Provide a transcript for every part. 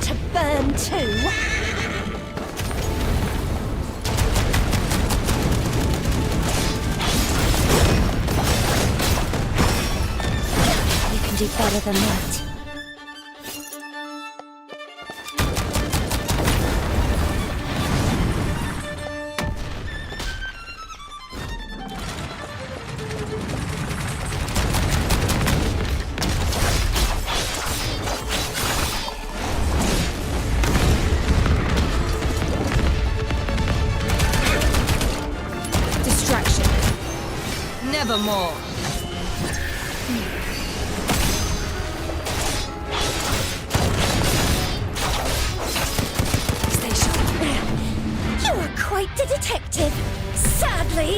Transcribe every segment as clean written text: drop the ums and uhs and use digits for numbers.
to burn too? You can do better than that. Nevermore. Stay sharp. You are quite the detective, sadly.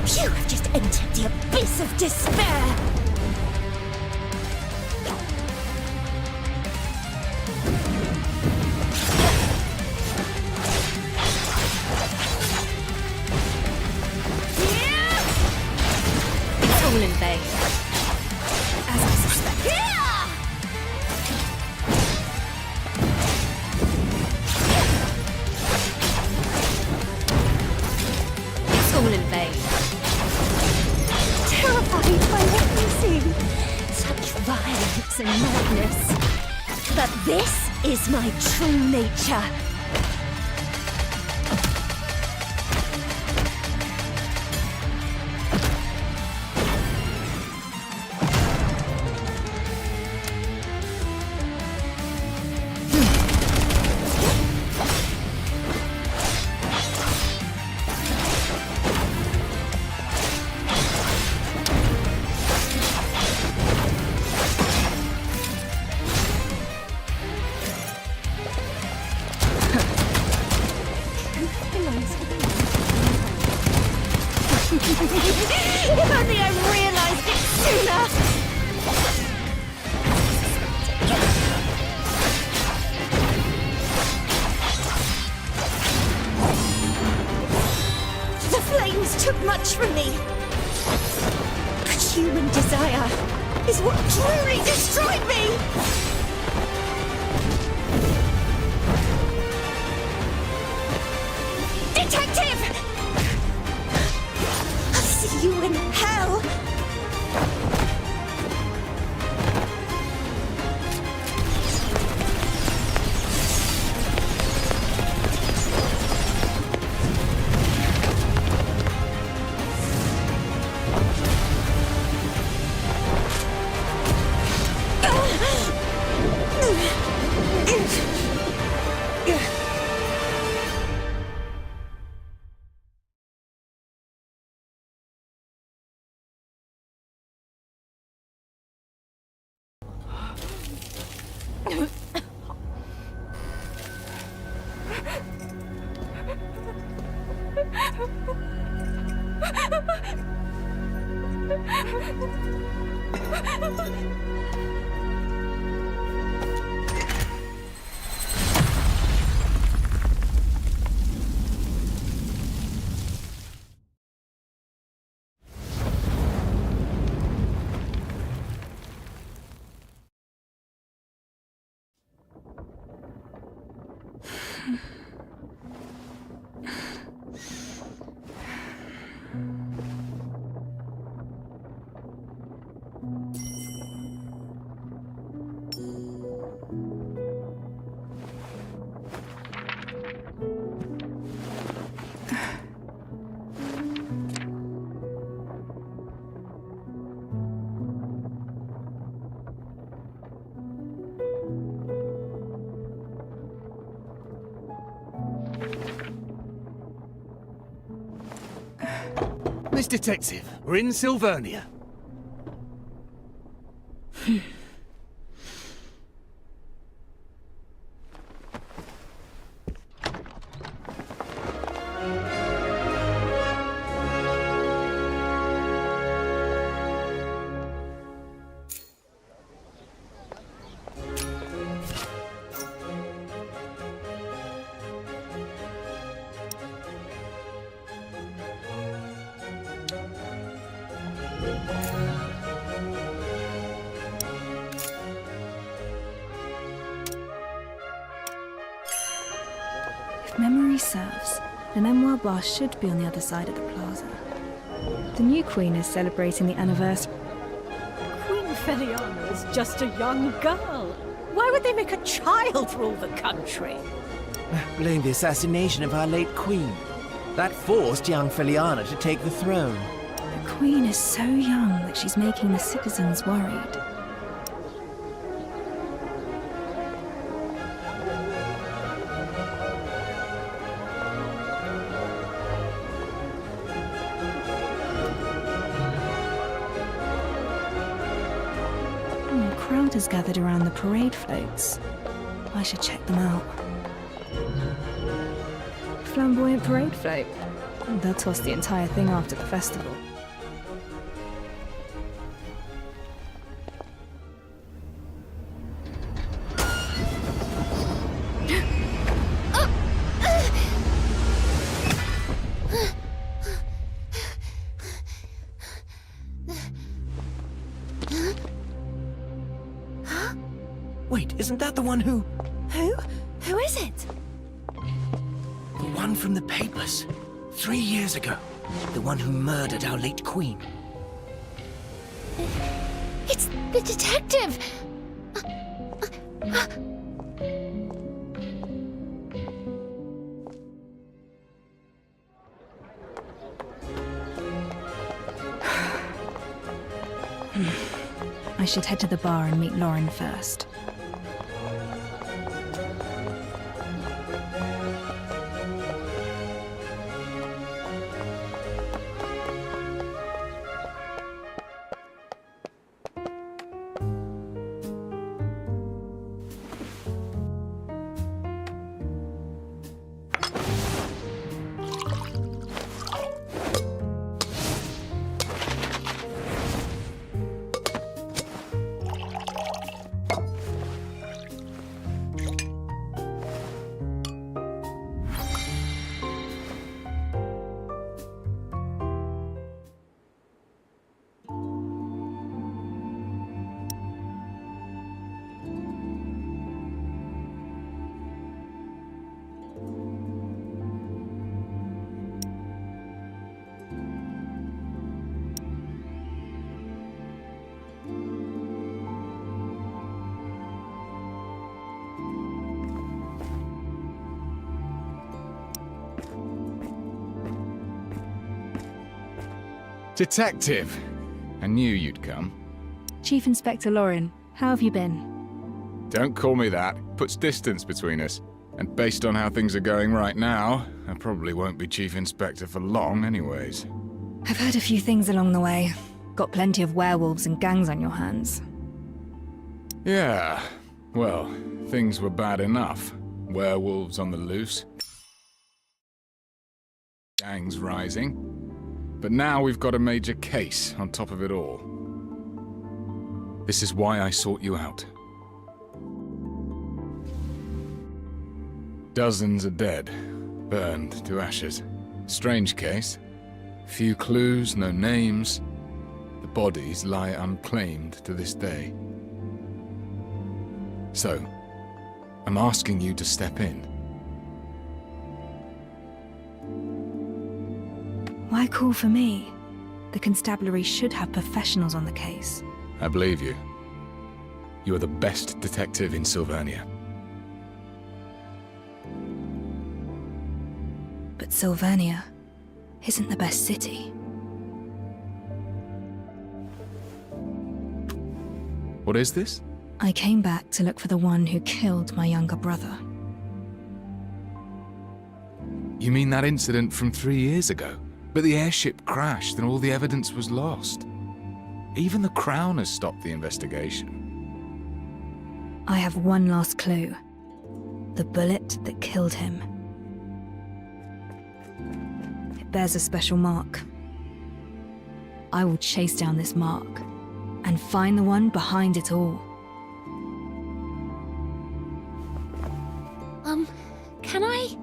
You have just entered the abyss of despair. All in vain. As I suspect. It's all in vain. Terrified by witnessing such violence and madness. But this is my true nature. If only I realized it sooner! The flames took much from me. But human desire is what truly destroyed me! Detective! I'll see you in hell! Miss Detective, we're in Silvernia. memoir bar should be on the other side of the plaza. The new queen is celebrating the anniversary. Queen Feliana is just a young girl. Why would they make a child rule the country? Blame the assassination of our late queen. That forced young Feliana to take the throne. The queen is so young that she's making the citizens worried. A crowd has gathered around the parade floats. I should check them out. Flamboyant parade float. They'll toss the entire thing after the festival. Wait, isn't that the one who... Who? Who is it? The one from the papers. 3 years ago. The one who murdered our late queen. It's the detective! I should head to the bar and meet Lauren first. Detective! I knew you'd come. Chief Inspector Lauren, how have you been? Don't call me that. Puts distance between us. And based on how things are going right now, I probably won't be Chief Inspector for long anyways. I've heard a few things along the way. Got plenty of werewolves and gangs on your hands. Yeah, well, things were bad enough. Werewolves on the loose. Gangs rising. But now we've got a major case on top of it all. This is why I sought you out. Dozens are dead, burned to ashes. Strange case. Few clues, no names. The bodies lie unclaimed to this day. So, I'm asking you to step in. Why call for me? The constabulary should have professionals on the case. I believe you. You are the best detective in Sylvernia. But Sylvernia isn't the best city. What is this? I came back to look for the one who killed my younger brother. You mean that incident from 3 years ago? But the airship crashed and all the evidence was lost. Even the Crown has stopped the investigation. I have one last clue. The bullet that killed him. It bears a special mark. I will chase down this mark and find the one behind it all. Can I?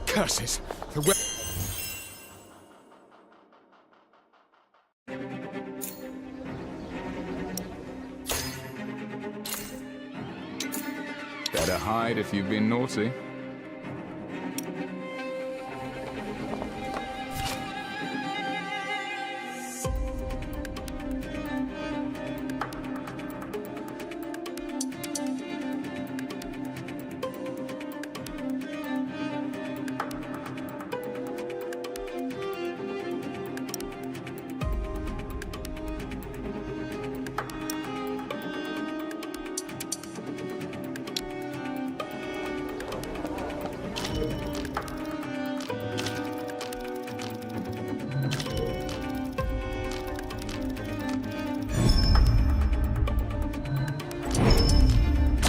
Curses! The we- Better hide if you've been naughty.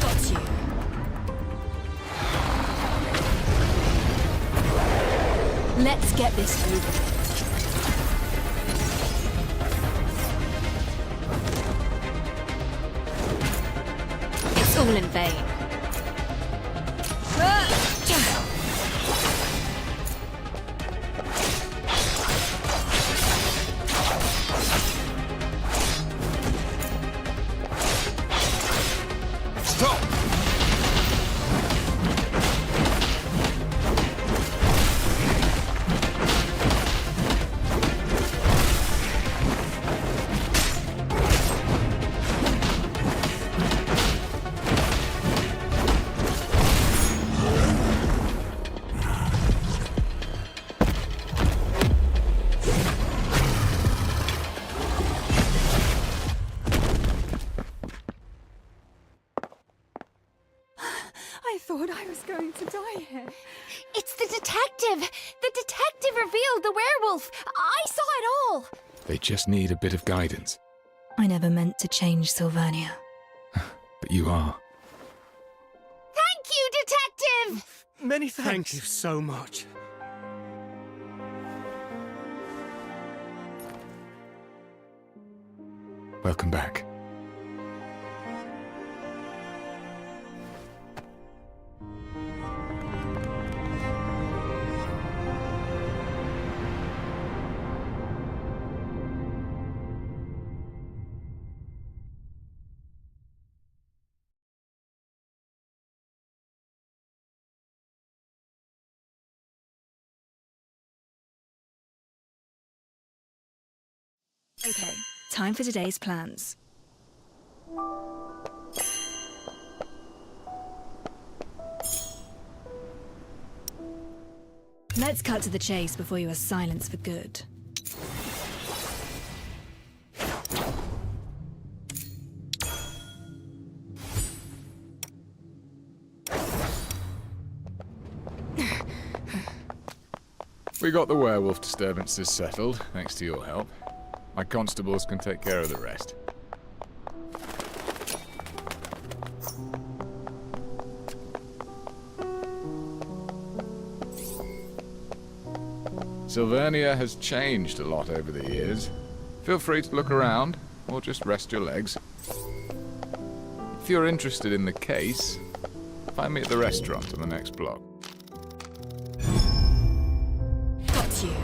Got you. Let's get this over with. It's all in vain. Stop! I thought I was going to die here. It's the detective! The detective revealed the werewolf! I saw it all! They just need a bit of guidance. I never meant to change Sylvania. But you are. Thank you, detective! Many thanks. Thank you so much. Welcome back. Okay, time for today's plans. Let's cut to the chase before you are silenced for good. We got the werewolf disturbances settled, thanks to your help. My constables can take care of the rest. Sylvania has changed a lot over the years. Feel free to look around, or just rest your legs. If you're interested in the case, find me at the restaurant on the next block. Got you.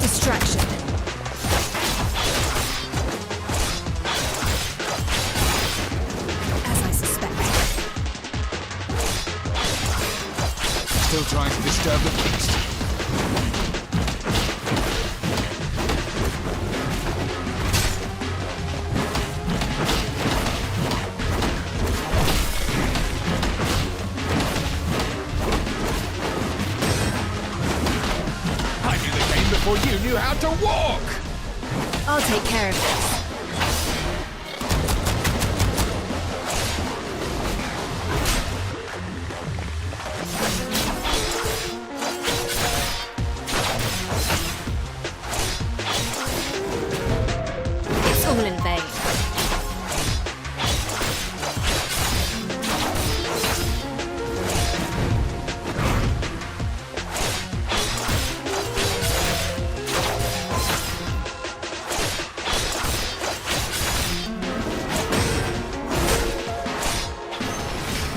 Distraction. As I suspected. Still trying to disturb the feast. I knew the game before you knew how to walk! I'll take care of this.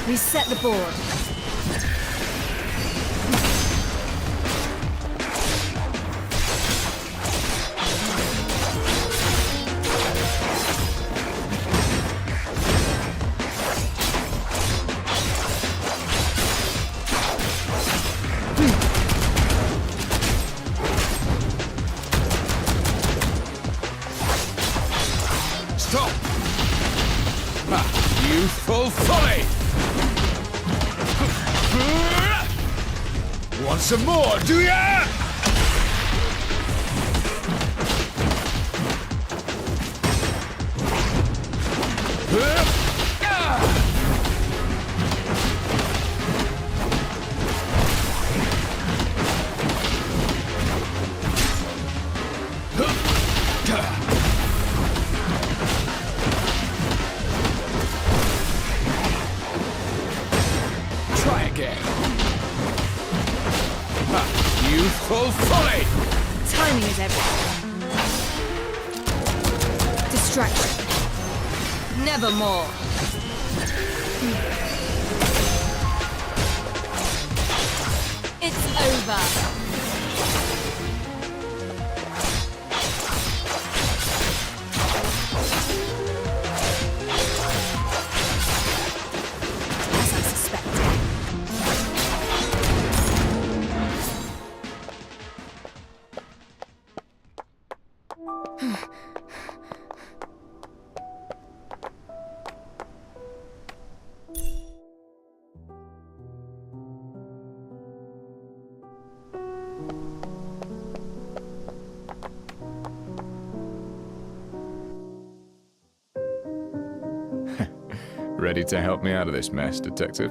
Reset the board. Stop! Youthful folly! Want some more, do ya? Try again. Youthful folly! Timing is everything. Distraction. Nevermore. It's over. As I suspected. Ready to help me out of this mess, Detective?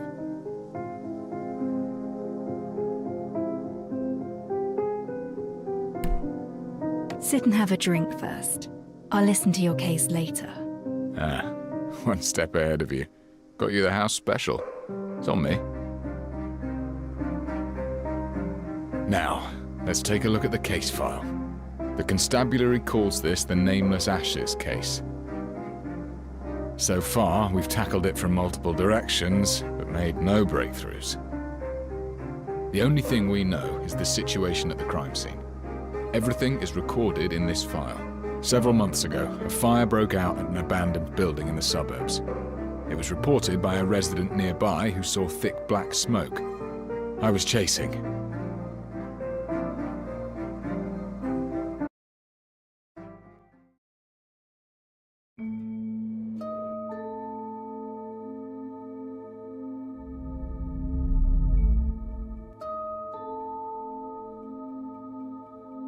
Sit and have a drink first. I'll listen to your case later. Ah, one step ahead of you. Got you the house special. It's on me. Now, let's take a look at the case file. The constabulary calls this the Nameless Ashes case. So far, we've tackled it from multiple directions, but made no breakthroughs. The only thing we know is the situation at the crime scene. Everything is recorded in this file. Several months ago, a fire broke out at an abandoned building in the suburbs. It was reported by a resident nearby who saw thick black smoke. I was chasing.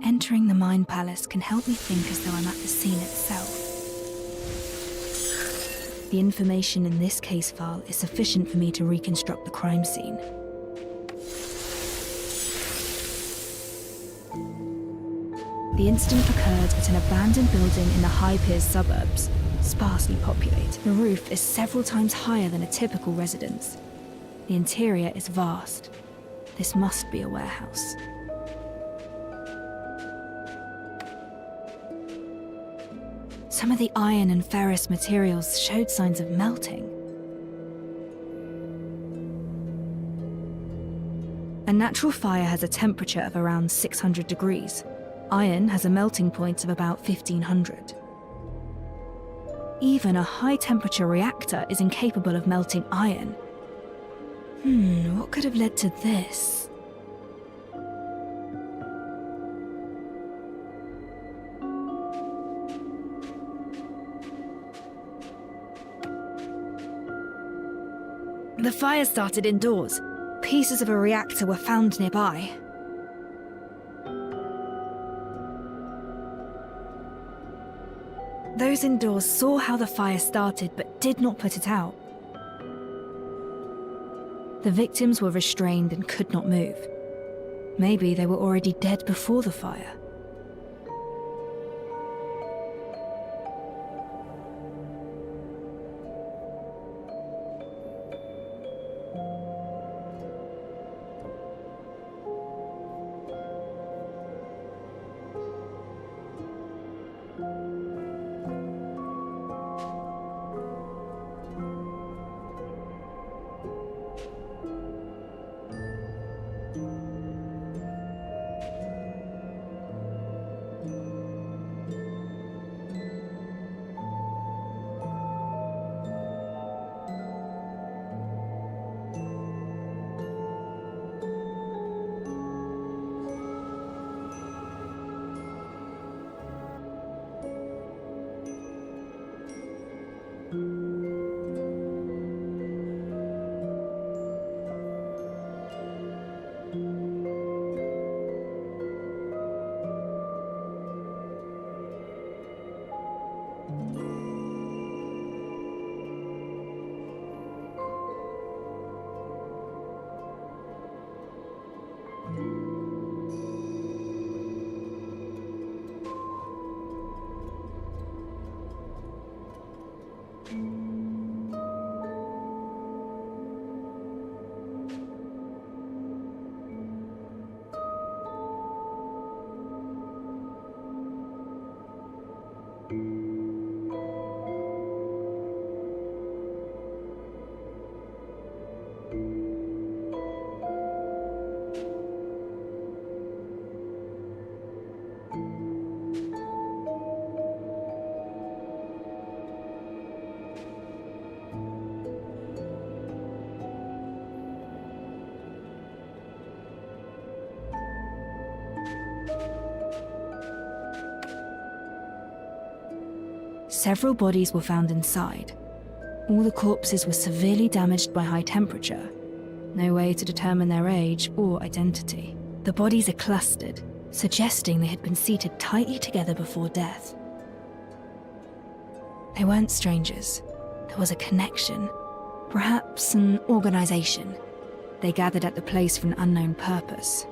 Entering the Mind Palace can help me think as though I'm at the scene itself. The information in this case file is sufficient for me to reconstruct the crime scene. The incident occurred at an abandoned building in the High Piers suburbs, sparsely populated. The roof is several times higher than a typical residence. The interior is vast. This must be a warehouse. Some of the iron and ferrous materials showed signs of melting. A natural fire has a temperature of around 600 degrees. Iron has a melting point of about 1500. Even a high-temperature reactor is incapable of melting iron. What could have led to this? The fire started indoors. Pieces of a reactor were found nearby. Those indoors saw how the fire started but did not put it out. The victims were restrained and could not move. Maybe they were already dead before the fire. Several bodies were found inside. All the corpses were severely damaged by high temperature. No way to determine their age or identity. The bodies are clustered, suggesting they had been seated tightly together before death. They weren't strangers. There was a connection, perhaps an organization. They gathered at the place for an unknown purpose.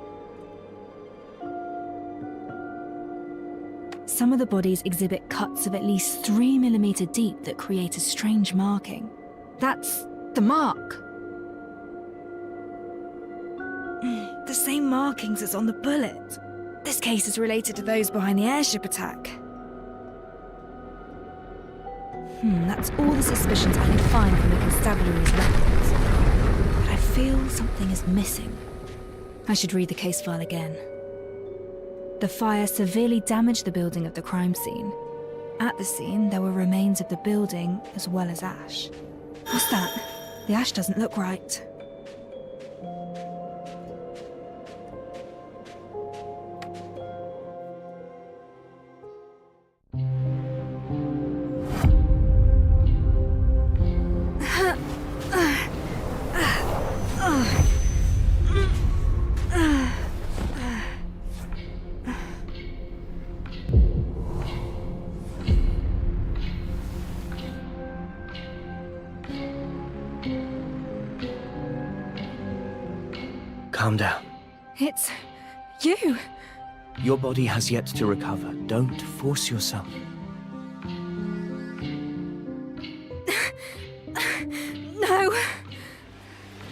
Some of the bodies exhibit cuts of at least 3 millimeters deep that create a strange marking. That's the mark! The same markings as on the bullet. This case is related to those behind the airship attack. That's all the suspicions I can find from the constabulary's records. But I feel something is missing. I should read the case file again. The fire severely damaged the building of the crime scene. At the scene, there were remains of the building as well as ash. What's that? The ash doesn't look right. Calm down. It's you. Your body has yet to recover. Don't force yourself. No.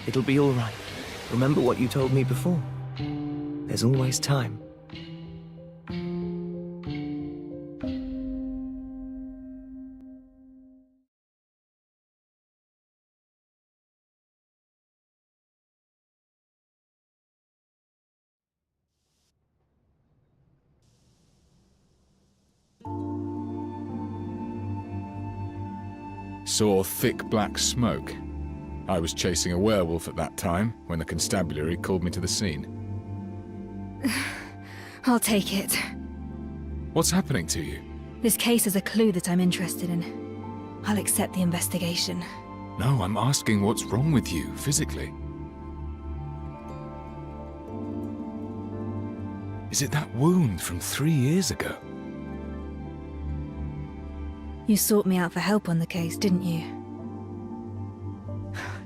It'll be all right. Remember what you told me before. There's always time. Saw thick black smoke. I was chasing a werewolf at that time when the constabulary called me to the scene. I'll take it. What's happening to you? This case is a clue that I'm interested in. I'll accept the investigation. No, I'm asking what's wrong with you, physically. Is it that wound from 3 years ago? You sought me out for help on the case, didn't you?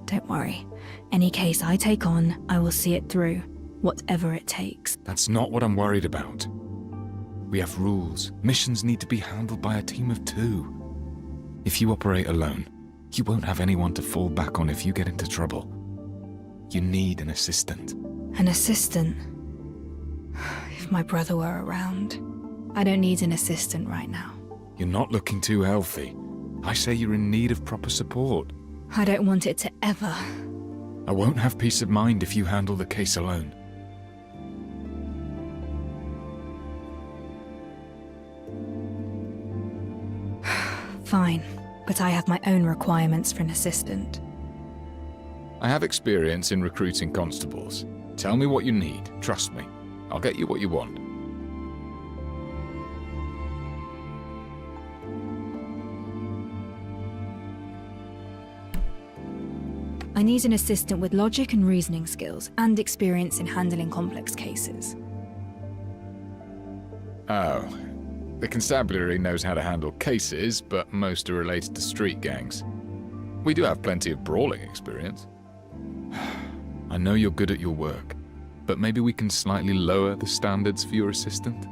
Don't worry. Any case I take on, I will see it through, whatever it takes. That's not what I'm worried about. We have rules. Missions need to be handled by a team of 2. If you operate alone, you won't have anyone to fall back on if you get into trouble. You need an assistant. An assistant? If my brother were around. I don't need an assistant right now. You're not looking too healthy. I say you're in need of proper support. I don't want it to ever. I won't have peace of mind if you handle the case alone. Fine, but I have my own requirements for an assistant. I have experience in recruiting constables. Tell me what you need. Trust me. I'll get you what you want. I need an assistant with logic and reasoning skills and experience in handling complex cases. Oh. The constabulary knows how to handle cases, but most are related to street gangs. We do have plenty of brawling experience. I know you're good at your work, but maybe we can slightly lower the standards for your assistant?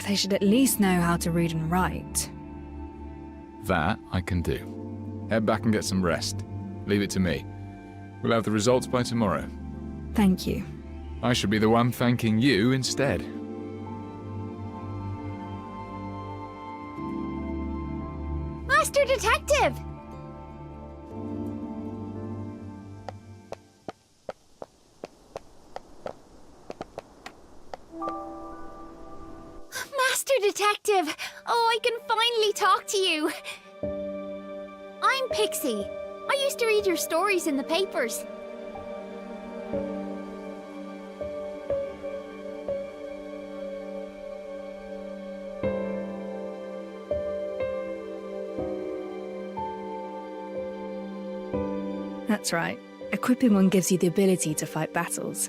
They should at least know how to read and write. That I can do. Head back and get some rest. Leave it to me. We'll have the results by tomorrow. Thank you. I should be the one thanking you instead. Master Detective! Master Detective! Oh, I can finally talk to you. I'm Pixie. I used to read your stories in the papers. That's right. Equipping one gives you the ability to fight battles.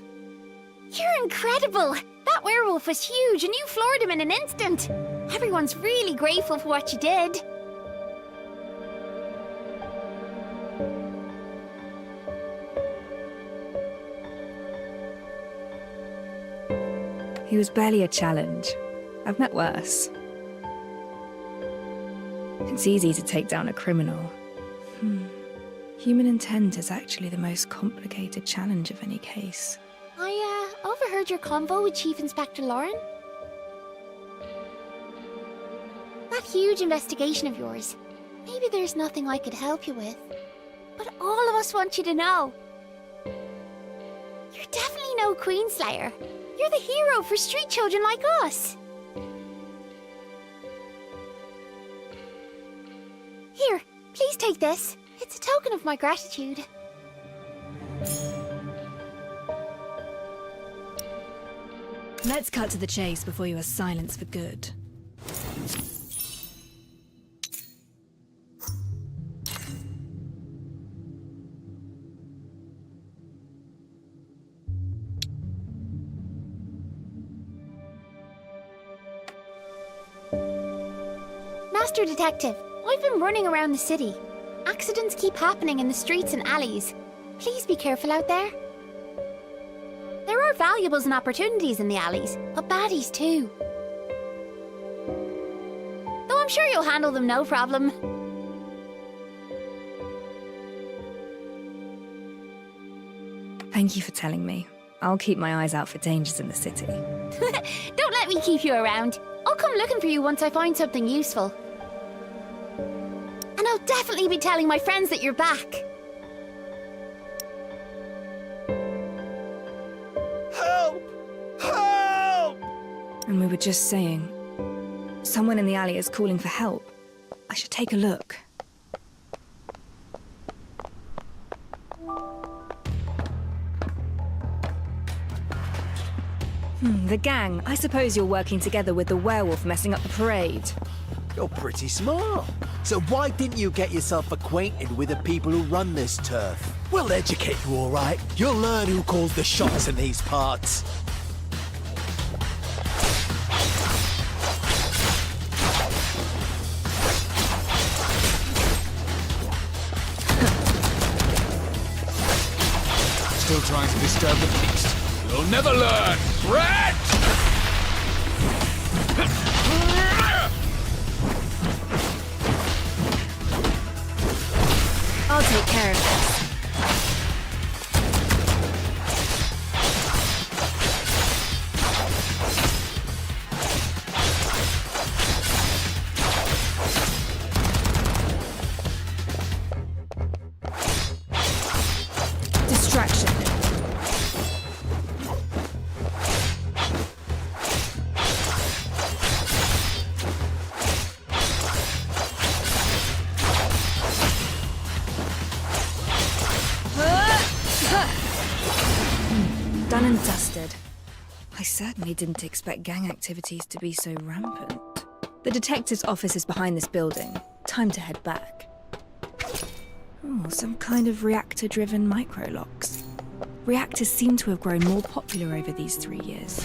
You're incredible! That werewolf was huge and you floored him in an instant. Everyone's really grateful for what you did. He was barely a challenge. I've met worse. It's easy to take down a criminal. Human intent is actually the most complicated challenge of any case. I overheard your convo with Chief Inspector Lauren. That huge investigation of yours. Maybe there's nothing I could help you with. But all of us want you to know. You're definitely no Queenslayer. You're the hero for street children like us. Here, please take this. It's a token of my gratitude. Let's cut to the chase before you are silenced for good. Master Detective, I've been running around the city. Accidents keep happening in the streets and alleys. Please be careful out there. There are valuables and opportunities in the alleys, but baddies too. Though I'm sure you'll handle them no problem. Thank you for telling me. I'll keep my eyes out for dangers in the city. Don't let me keep you around. I'll come looking for you once I find something useful. And I'll definitely be telling my friends that you're back. Help! Help! And we were just saying, someone in the alley is calling for help. I should take a look. The gang. I suppose you're working together with the werewolf messing up the parade. You're pretty smart. So why didn't you get yourself acquainted with the people who run this turf? We'll educate you, all right. You'll learn who calls the shots in these parts. Still trying to disturb the peace. You'll never learn! Red! I'll take care of this. Distraction. Done and dusted. I certainly didn't expect gang activities to be so rampant. The detective's office is behind this building. Time to head back. Oh, some kind of reactor-driven micro-locks. Reactors seem to have grown more popular over these 3 years.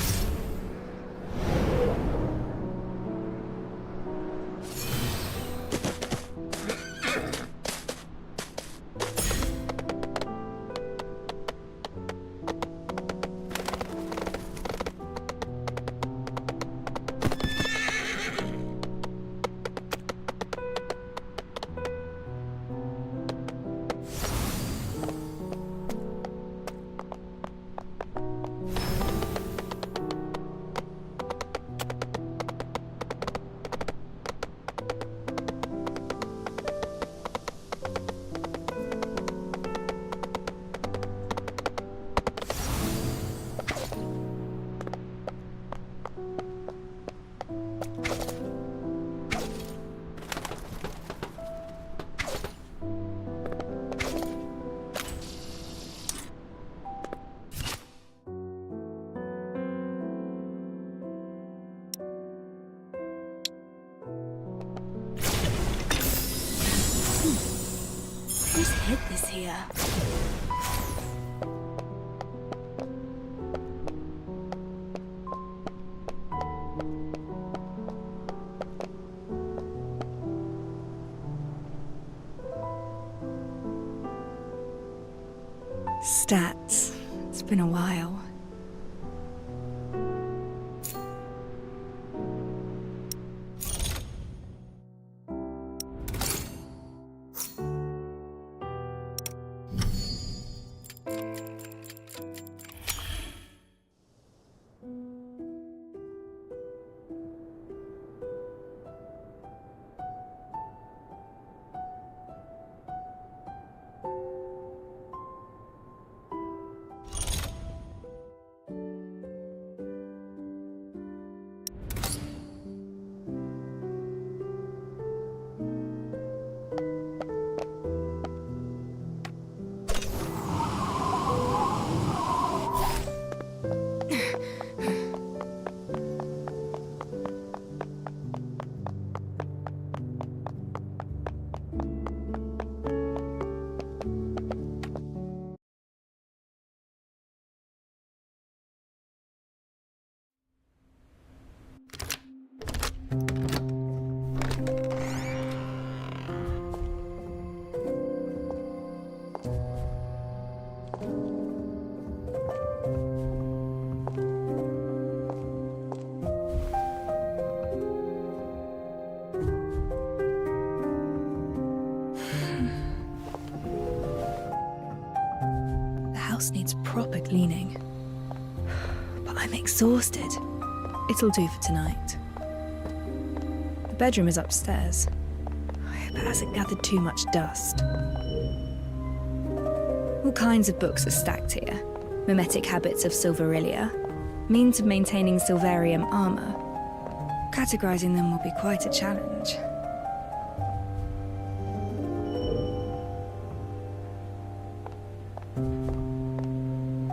Whose hid this here? Stats. It's been a while. Needs proper cleaning. But I'm exhausted. It'll do for tonight. The bedroom is upstairs. I hope it hasn't gathered too much dust. All kinds of books are stacked here. Mimetic habits of Silverilia, means of maintaining Silverium armor. Categorizing them will be quite a challenge.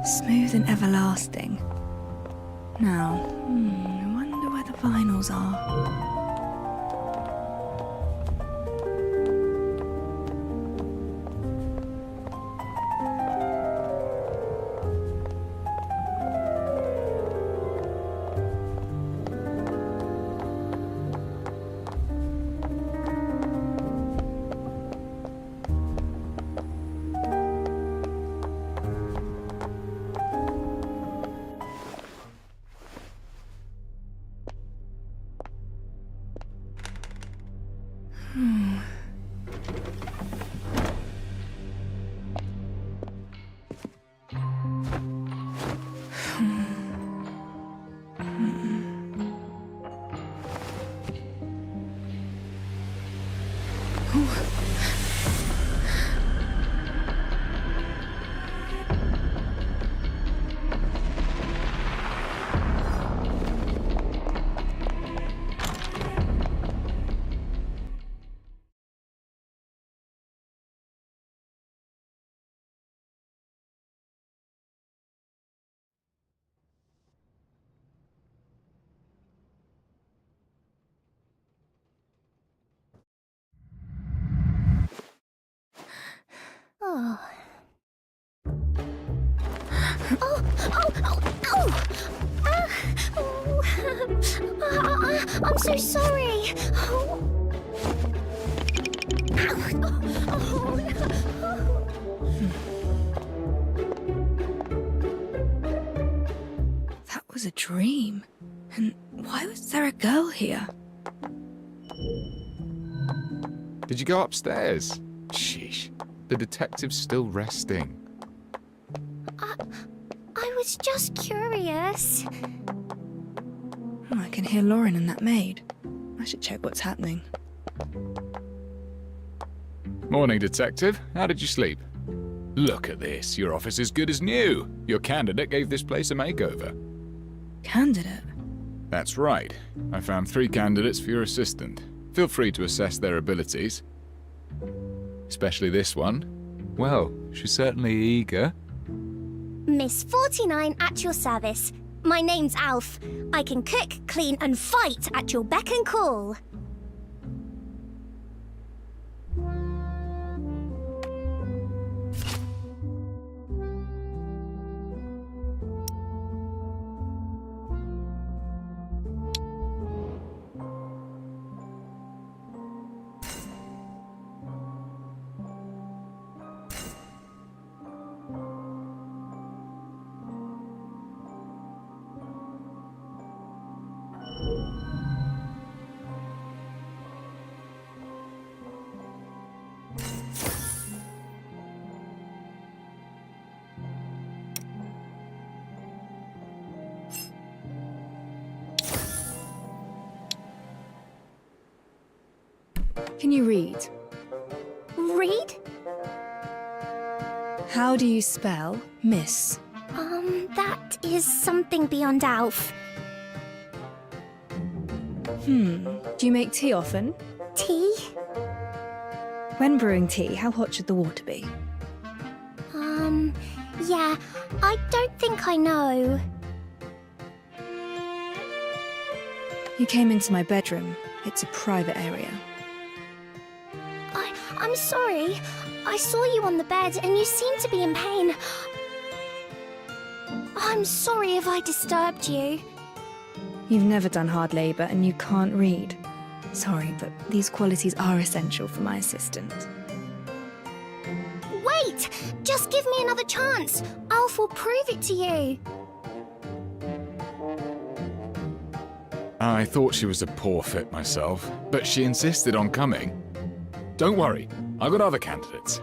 Smooth and everlasting. Now, I wonder where the vinyls are. Oh. Oh! Ah, oh. I'm so sorry. Oh. That was a dream. And why was there a girl here? Did you go upstairs? Sheesh. The detective's still resting. I was just curious. I can hear Lauren and that maid. I should check what's happening. Morning, detective. How did you sleep? Look at this. Your office is good as new. Your candidate gave this place a makeover. Candidate? That's right. I found 3 candidates for your assistant. Feel free to assess their abilities. Especially this one. Well, she's certainly eager. Miss 49 at your service. My name's Alf. I can cook, clean and fight at your beck and call. Can you read? Read? How do you spell miss? That is something beyond Alf. Do you make tea often? Tea? When brewing tea, how hot should the water be? Yeah, I don't think I know. You came into my bedroom. It's a private area. I'm sorry. I saw you on the bed and you seemed to be in pain. I'm sorry if I disturbed you. You've never done hard labor and you can't read. Sorry, but these qualities are essential for my assistant. Wait! Just give me another chance. Alf will prove it to you. I thought she was a poor fit myself, but she insisted on coming. Don't worry, I've got other candidates.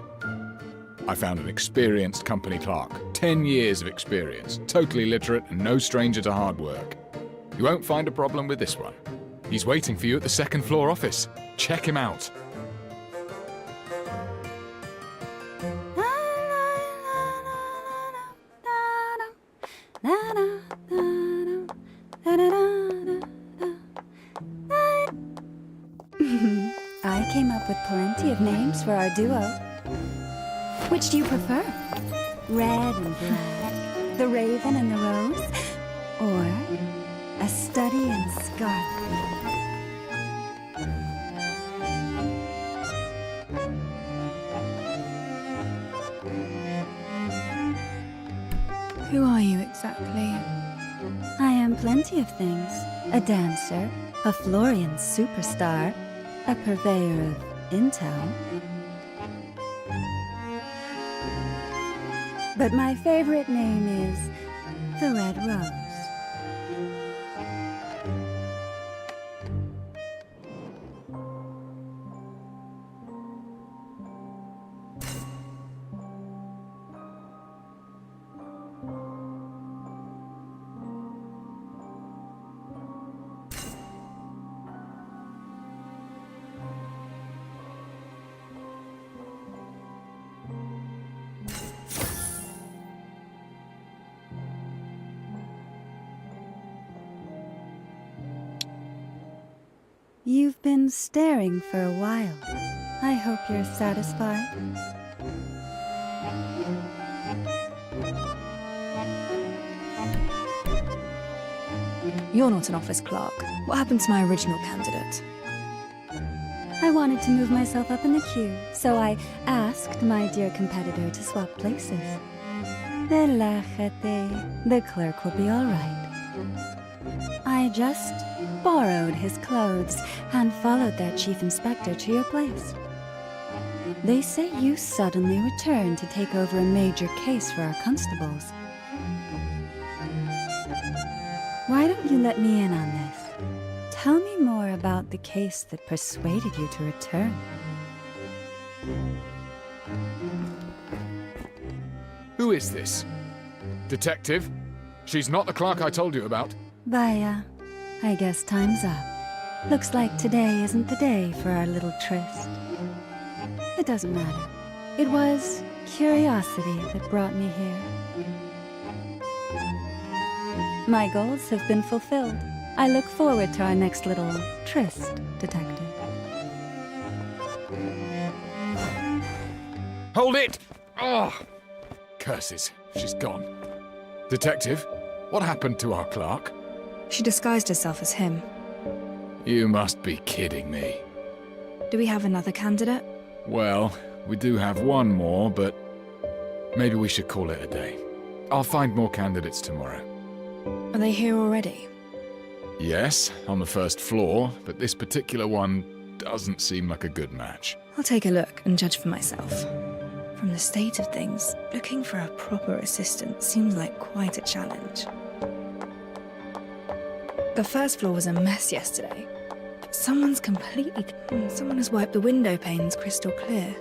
I found an experienced company clerk, 10 years of experience, totally literate and no stranger to hard work. You won't find a problem with this one. He's waiting for you at the second floor office. Check him out. I came up with plenty of names for our duo. Which do you prefer? Red and black, the raven and the rose, or a study in scarlet? Who are you exactly? I am plenty of things. A dancer, a Florian superstar, a purveyor of intel. But my favorite name is the Red Rose. You've been staring for a while. I hope you're satisfied. You're not an office clerk. What happened to my original candidate? I wanted to move myself up in the queue, so I asked my dear competitor to swap places. Relájate. The clerk will be all right. I just borrowed his clothes and followed their chief inspector to your place. They say you suddenly returned to take over a major case for our constables. Why don't you let me in on this? Tell me more about the case that persuaded you to return. Who is this? Detective? She's not the clerk I told you about. Vaya, I guess time's up. Looks like today isn't the day for our little tryst. It doesn't matter. It was curiosity that brought me here. My goals have been fulfilled. I look forward to our next little tryst, Detective. Hold it! Oh! Curses, she's gone. Detective, what happened to our clerk? She disguised herself as him. You must be kidding me. Do we have another candidate? Well, we do have one more, but maybe we should call it a day. I'll find more candidates tomorrow. Are they here already? Yes, on the first floor, but this particular one doesn't seem like a good match. I'll take a look and judge for myself. From the state of things, looking for a proper assistant seems like quite a challenge. The first floor was a mess yesterday. Someone has wiped the window panes crystal clear.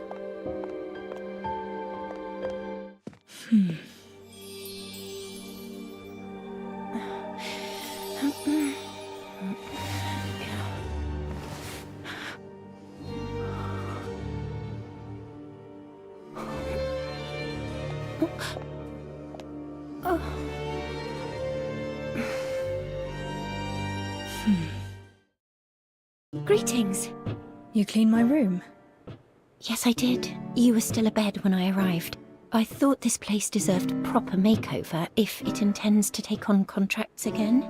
Greetings. You cleaned my room? Yes, I did. You were still abed when I arrived. I thought this place deserved a proper makeover if it intends to take on contracts again.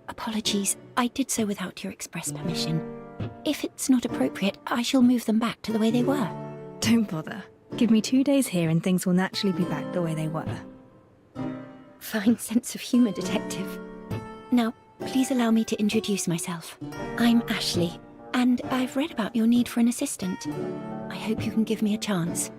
Apologies, I did so without your express permission. If it's not appropriate, I shall move them back to the way they were. Don't bother. Give me 2 days here and things will naturally be back the way they were. Fine sense of humour, Detective. Now, please allow me to introduce myself. I'm Ashley, and I've read about your need for an assistant. I hope you can give me a chance.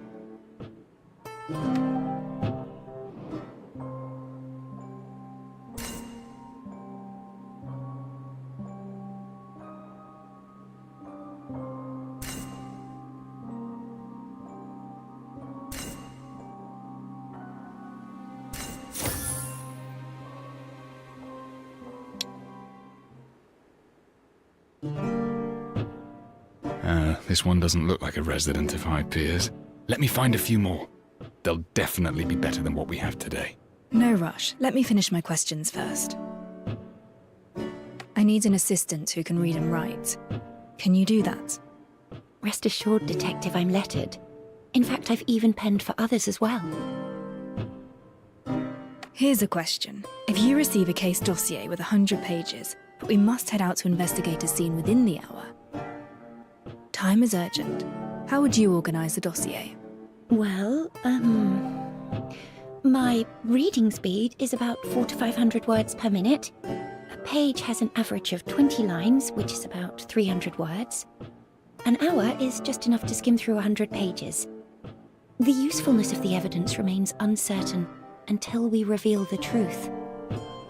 This one doesn't look like a resident of High Piers. Let me find a few more. They'll definitely be better than what we have today. No rush. Let me finish my questions first. I need an assistant who can read and write. Can you do that? Rest assured, Detective, I'm lettered. In fact, I've even penned for others as well. Here's a question. If you receive a case dossier with 100 pages, but we must head out to investigate a scene within the hour. Time is urgent. How would you organise the dossier? Well, my reading speed is about 400 to 500 words per minute. A page has an average of 20 lines, which is about 300 words. An hour is just enough to skim through 100 pages. The usefulness of the evidence remains uncertain until we reveal the truth.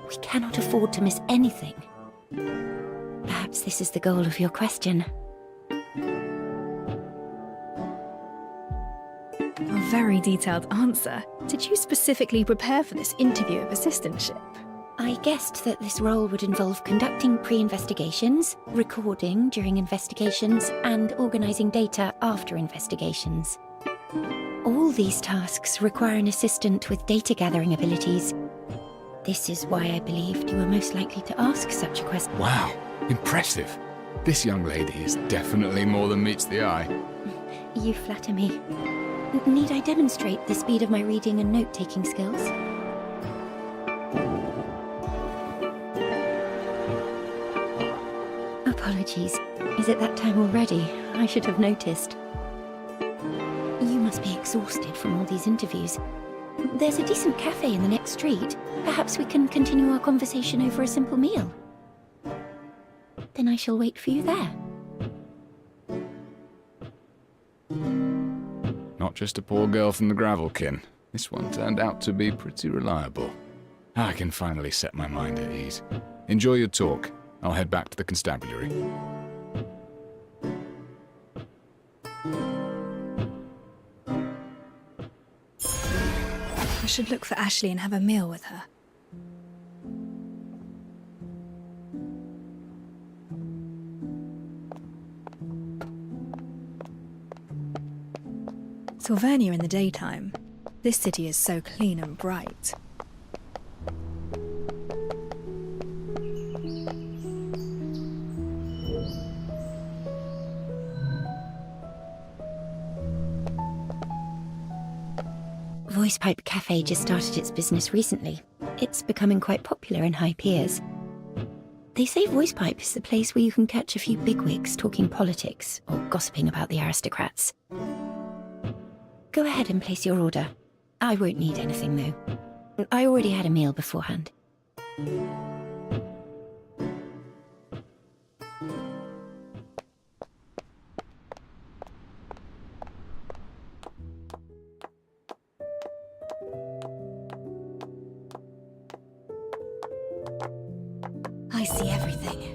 We cannot afford to miss anything. Perhaps this is the goal of your question. A very detailed answer. Did you specifically prepare for this interview of assistantship? I guessed that this role would involve conducting pre-investigations, recording during investigations, and organising data after investigations. All these tasks require an assistant with data-gathering abilities. This is why I believed you were most likely to ask such a question. Wow, impressive. This young lady is definitely more than meets the eye. You flatter me. Need I demonstrate the speed of my reading and note-taking skills? Apologies. Is it that time already? I should have noticed. You must be exhausted from all these interviews. There's a decent cafe in the next street. Perhaps we can continue our conversation over a simple meal. Then I shall wait for you there. Not just a poor girl from the Gravelkin. This one turned out to be pretty reliable. I can finally set my mind at ease. Enjoy your talk. I'll head back to the constabulary. I should look for Ashley and have a meal with her. Sylvania in the daytime. This city is so clean and bright. Voice Pipe Cafe just started its business recently. It's becoming quite popular in High Piers. They say Voice Pipe is the place where you can catch a few bigwigs talking politics or gossiping about the aristocrats. Go ahead and place your order. I won't need anything, though. I already had a meal beforehand. I see everything.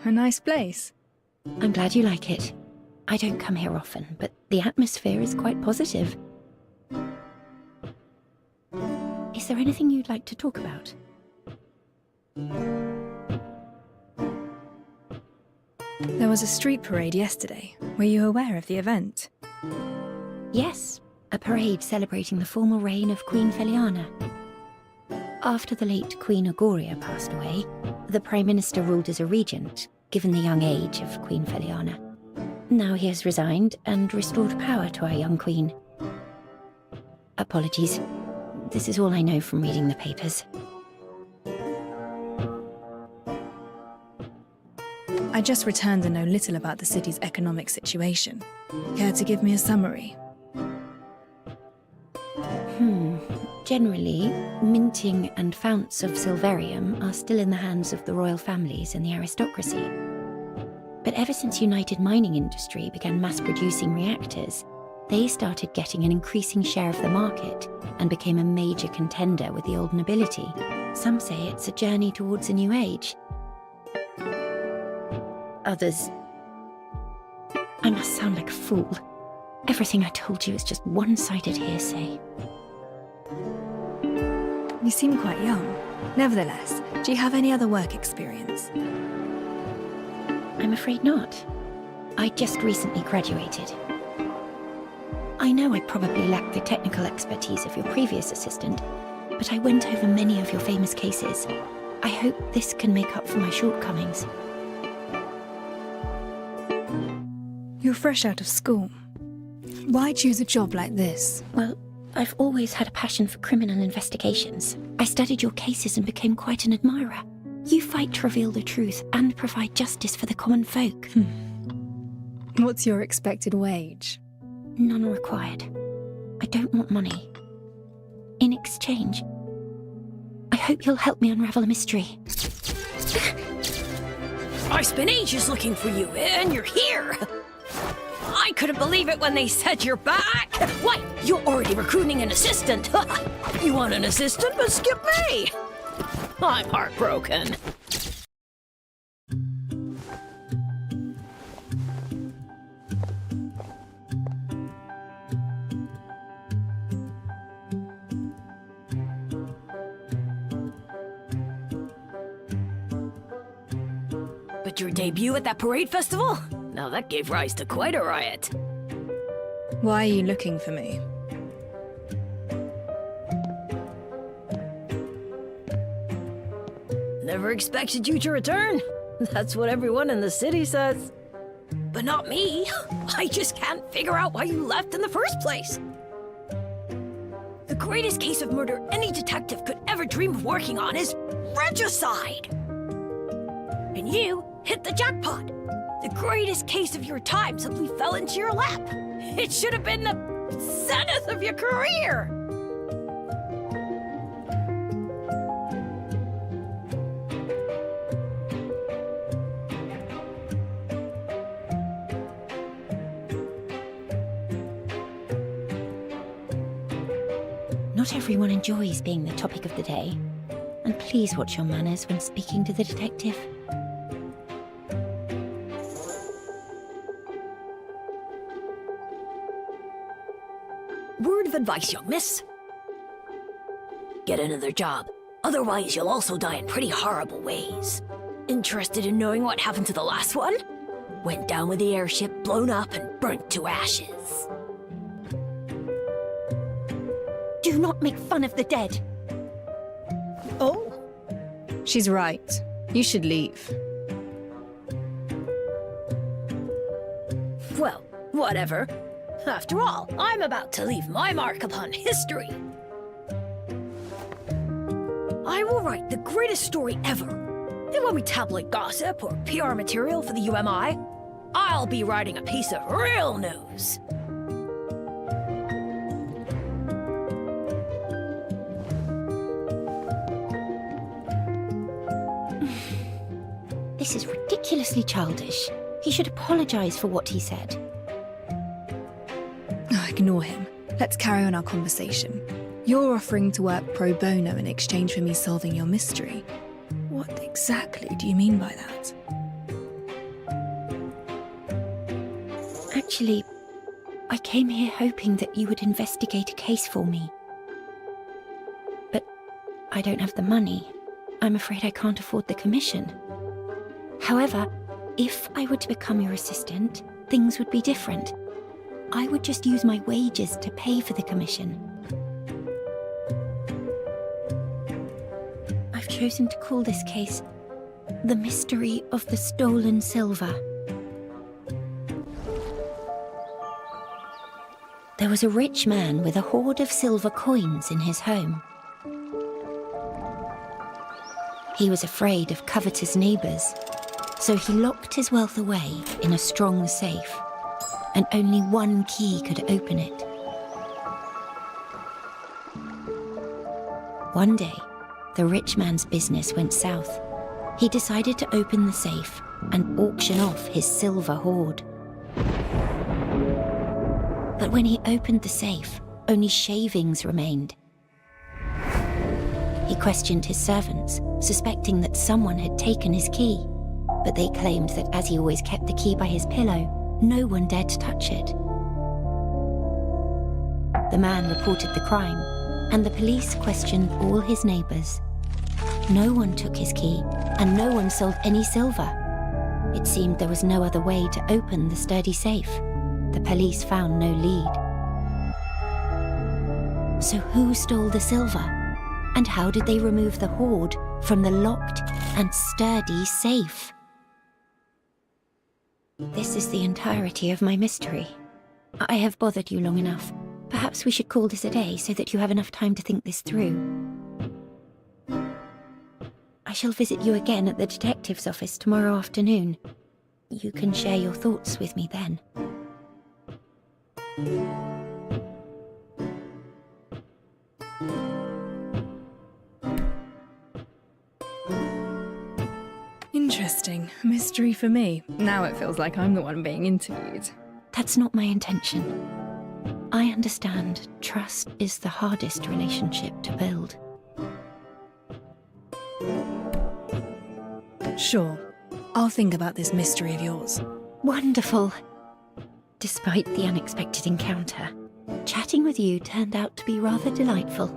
a nice place. I'm glad you like it. I don't come here often, but the atmosphere is quite positive. Is there anything you'd like to talk about? There was a street parade yesterday. Were you aware of the event? Yes, a parade celebrating the formal reign of Queen Feliana. After the late Queen Agoria passed away, the Prime Minister ruled as a regent, given the young age of Queen Feliana. Now he has resigned and restored power to our young queen. Apologies. This is all I know from reading the papers. I just returned and know little about the city's economic situation. Care to give me a summary? Generally, minting and founts of silverium are still in the hands of the royal families and the aristocracy. But ever since United Mining Industry began mass-producing reactors, they started getting an increasing share of the market and became a major contender with the old nobility. Some say it's a journey towards a new age. Others... I must sound like a fool. Everything I told you is just one-sided hearsay. You seem quite young. Nevertheless, do you have any other work experience? I'm afraid not. I just recently graduated. I know I probably lack the technical expertise of your previous assistant, but I went over many of your famous cases. I hope this can make up for my shortcomings. You're fresh out of school. Why choose a job like this? Well, I've always had a passion for criminal investigations. I studied your cases and became quite an admirer. You fight to reveal the truth and provide justice for the common folk. What's your expected wage? None required. I don't want money. In exchange, I hope you'll help me unravel a mystery. I spent ages looking for you, and you're here! I couldn't believe it when they said you're back! Why, you're already recruiting an assistant! You want an assistant, but skip me! I'm heartbroken. But your debut at that parade festival? Now that gave rise to quite a riot. Why are you looking for me? Never expected you to return. That's what everyone in the city says. But not me. I just can't figure out why you left in the first place. The greatest case of murder any detective could ever dream of working on is regicide. And you hit the jackpot. The greatest case of your time simply fell into your lap. It should have been the zenith of your career. Not everyone enjoys being the topic of the day. And please watch your manners when speaking to the detective. Word of advice, young miss. Get another job. Otherwise, you'll also die in pretty horrible ways. Interested in knowing what happened to the last one? Went down with the airship, blown up, and burnt to ashes. Do not make fun of the dead. Oh? She's right. You should leave. Well, whatever. After all, I'm about to leave my mark upon history. I will write the greatest story ever. It won't be tabloid gossip or PR material for the UMI. I'll be writing a piece of real news. This is ridiculously childish. He should apologize for what he said. Ignore him. Let's carry on our conversation. You're offering to work pro bono in exchange for me solving your mystery. What exactly do you mean by that? Actually, I came here hoping that you would investigate a case for me. But I don't have the money. I'm afraid I can't afford the commission. However, if I were to become your assistant, things would be different. I would just use my wages to pay for the commission. I've chosen to call this case The Mystery of the Stolen Silver. There was a rich man with a hoard of silver coins in his home. He was afraid of covetous neighbours, so he locked his wealth away in a strong safe, and only one key could open it. One day, the rich man's business went south. He decided to open the safe and auction off his silver hoard. But when he opened the safe, only shavings remained. He questioned his servants, suspecting that someone had taken his key, but they claimed that as he always kept the key by his pillow, no one dared to touch it. The man reported the crime, and the police questioned all his neighbours. No one took his key, and no one sold any silver. It seemed there was no other way to open the sturdy safe. The police found no lead. So who stole the silver? And how did they remove the hoard from the locked and sturdy safe? This is the entirety of my mystery. I have bothered you long enough. Perhaps we should call this a day so that you have enough time to think this through. I shall visit you again at the detective's office tomorrow afternoon. You can share your thoughts with me then. Interesting. Mystery for me. Now it feels like I'm the one being interviewed. That's not my intention. I understand trust is the hardest relationship to build. Sure. I'll think about this mystery of yours. Wonderful. Despite the unexpected encounter, chatting with you turned out to be rather delightful.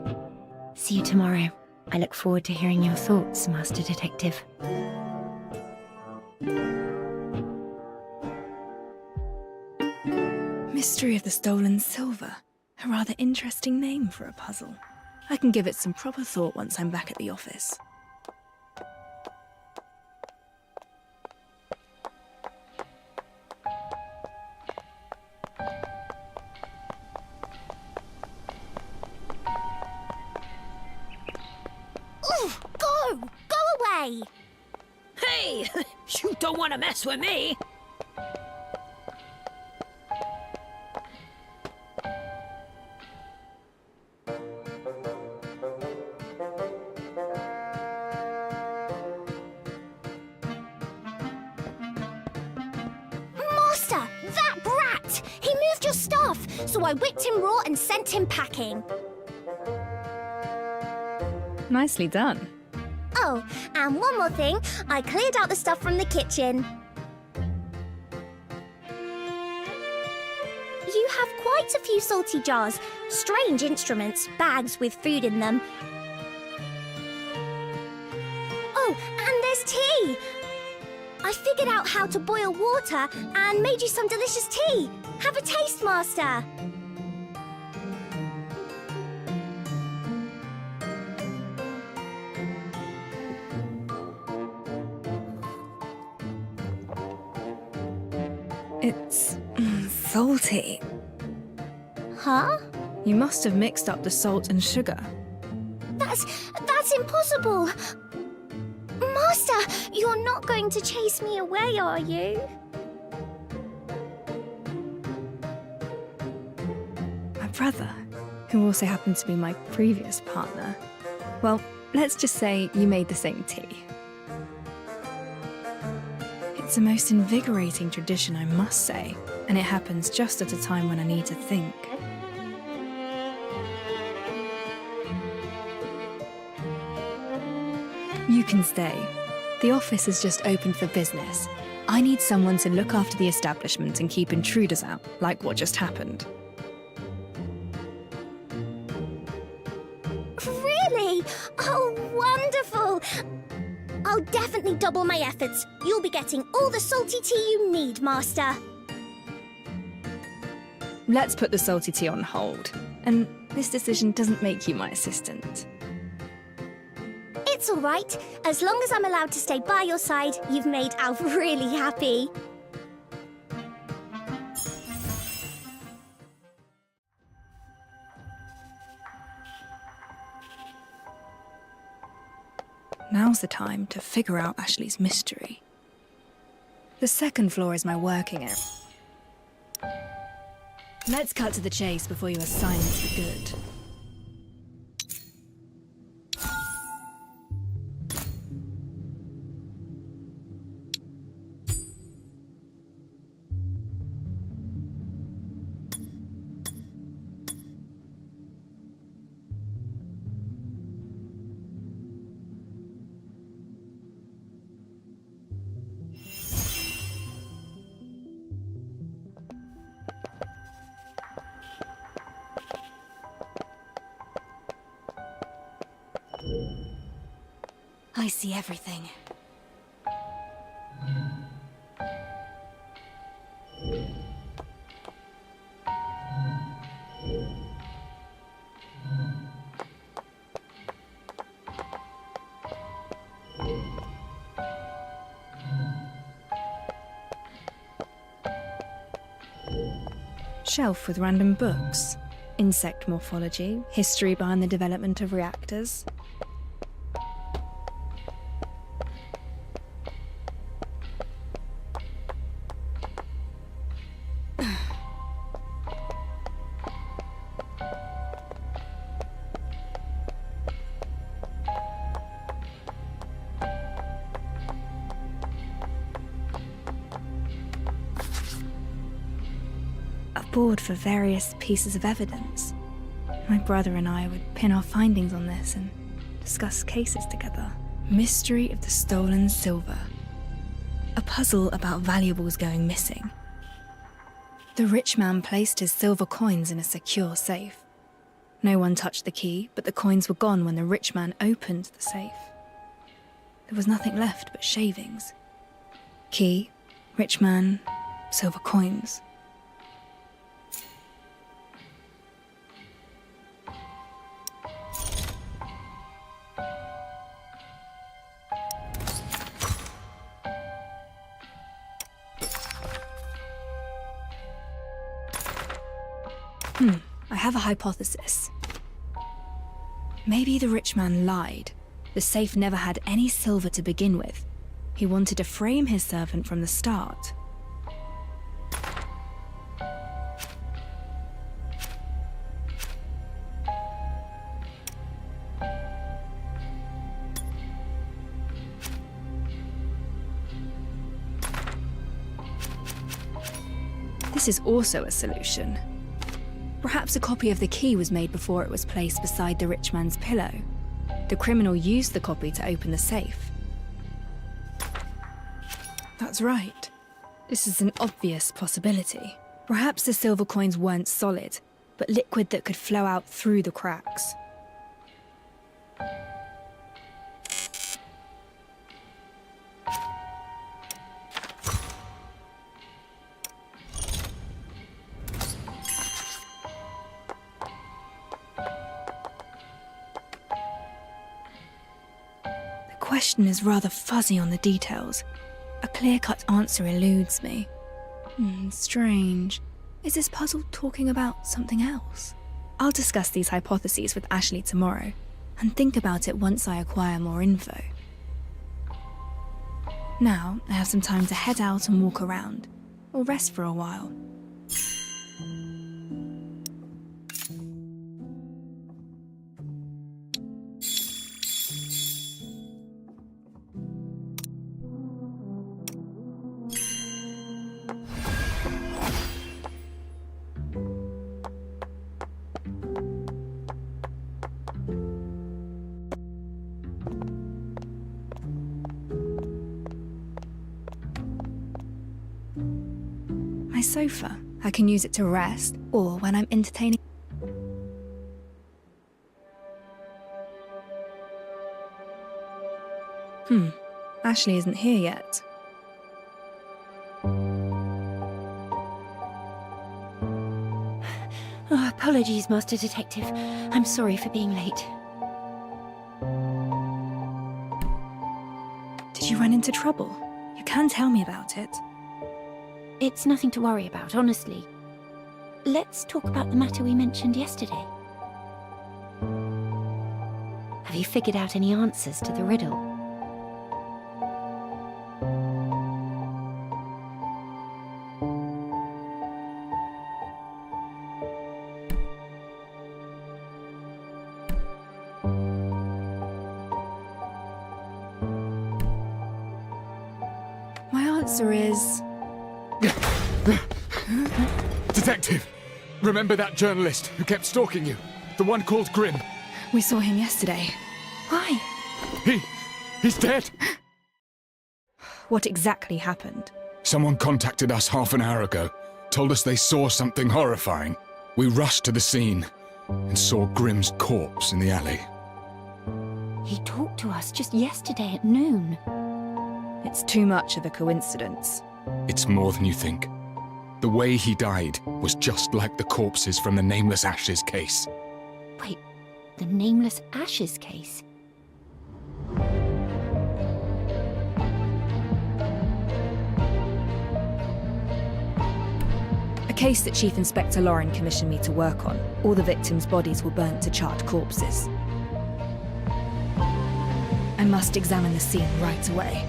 See you tomorrow. I look forward to hearing your thoughts, Master Detective. Mystery of the Stolen Silver. A rather interesting name for a puzzle. I can give it some proper thought once I'm back at the office. Oof! Go! Go away! Hey, you don't want to mess with me. Master, that brat! He moved your stuff, so I whipped him raw and sent him packing. Nicely done. Oh, and one more thing. I cleared out the stuff from the kitchen. You have quite a few salty jars, strange instruments, bags with food in them. Oh, and there's tea! I figured out how to boil water and made you some delicious tea. Have a taste, Master. It's salty. Huh? You must have mixed up the salt and sugar. That's impossible. Master, you're not going to chase me away, are you? My brother, who also happened to be my previous partner. Well, let's just say you made the same tea. It's the most invigorating tradition, I must say, and it happens just at a time when I need to think. You can stay. The office is just open for business. I need someone to look after the establishment and keep intruders out, like what just happened. Really? Oh, wonderful! I'll definitely double my efforts. You'll be getting all the salty tea you need, Master. Let's put the salty tea on hold. And this decision doesn't make you my assistant. It's all right. As long as I'm allowed to stay by your side, you've made Alf really happy. Now's the time to figure out Ashley's mystery. The second floor is my working area. Let's cut to the chase before you are silenced for good. I see everything. Shelf with random books. Insect morphology, history behind the development of reactors. A board for various pieces of evidence. My brother and I would pin our findings on this and discuss cases together. Mystery of the stolen silver. A puzzle about valuables going missing. The rich man placed his silver coins in a secure safe. No one touched the key, but the coins were gone when the rich man opened the safe. There was nothing left but shavings. Key, rich man, silver coins. I have a hypothesis. Maybe the rich man lied. The safe never had any silver to begin with. He wanted to frame his servant from the start. This is also a solution. Perhaps a copy of the key was made before it was placed beside the rich man's pillow. The criminal used the copy to open the safe. That's right. This is an obvious possibility. Perhaps the silver coins weren't solid, but liquid that could flow out through the cracks. The question is rather fuzzy on the details. A clear-cut answer eludes me. Strange. Is this puzzle talking about something else? I'll discuss these hypotheses with Ashley tomorrow, and think about it once I acquire more info. Now, I have some time to head out and walk around, or rest for a while. sofa. I can use it to rest, or when I'm entertaining. Ashley isn't here yet. Oh, apologies, Master Detective. I'm sorry for being late. Did you run into trouble? You can tell me about it. It's nothing to worry about, honestly. Let's talk about the matter we mentioned yesterday. Have you figured out any answers to the riddle? My answer is... Detective! Remember that journalist who kept stalking you? The one called Grimm? We saw him yesterday. Why? He's dead! What exactly happened? Someone contacted us half an hour ago. Told us they saw something horrifying. We rushed to the scene and saw Grimm's corpse in the alley. He talked to us just yesterday at noon. It's too much of a coincidence. It's more than you think. The way he died was just like the corpses from the Nameless Ashes case. Wait, the Nameless Ashes case? A case that Chief Inspector Lauren commissioned me to work on. All the victims' bodies were burnt to charred corpses. I must examine the scene right away.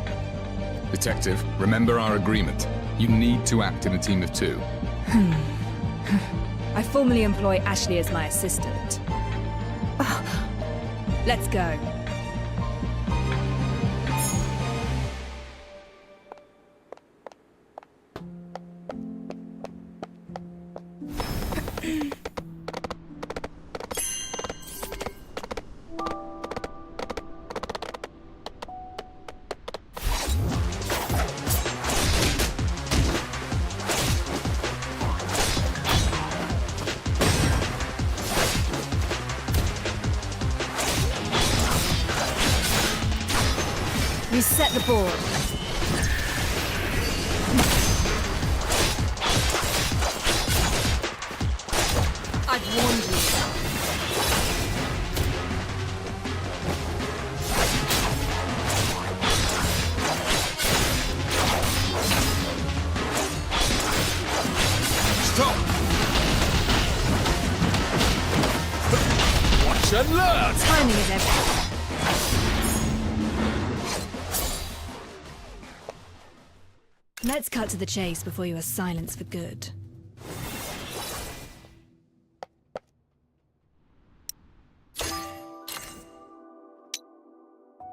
Detective, remember our agreement. You need to act in a team of two. I formally employ Ashley as my assistant. Let's go. You set the board. I've warned you. Stop! Watch and learn! Timing is everything. Let's cut to the chase before you are silenced for good.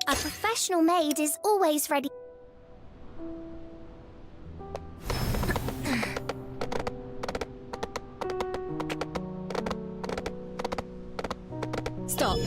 A professional maid is always ready. Stop.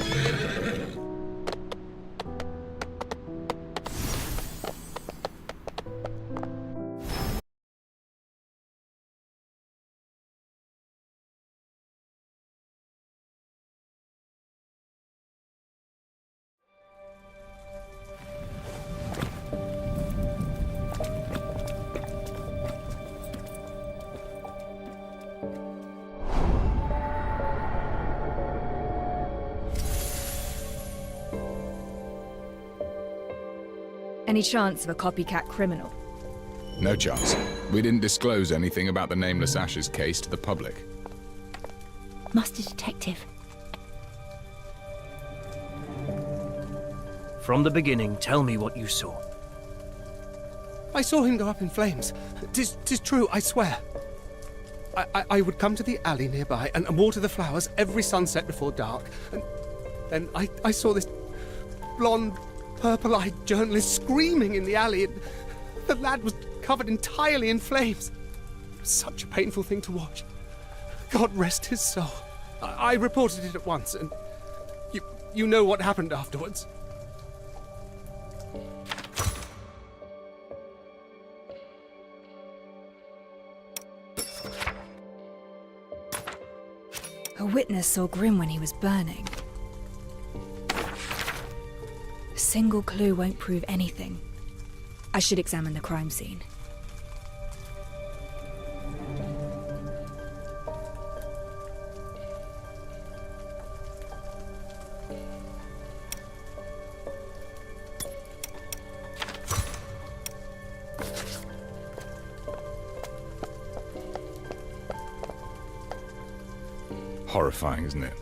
Any chance of a copycat criminal? No chance. We didn't disclose anything about the Nameless Ashes case to the public. Master Detective. From the beginning, tell me what you saw. I saw him go up in flames. Tis true, I swear. I would come to the alley nearby and water the flowers every sunset before dark. And then I saw this blonde, purple-eyed journalist screaming in the alley. And the lad was covered entirely in flames. It was such a painful thing to watch. God rest his soul. I reported it at once, and you know what happened afterwards. A witness saw Grim when he was burning. A single clue won't prove anything. I should examine the crime scene. Horrifying, isn't it?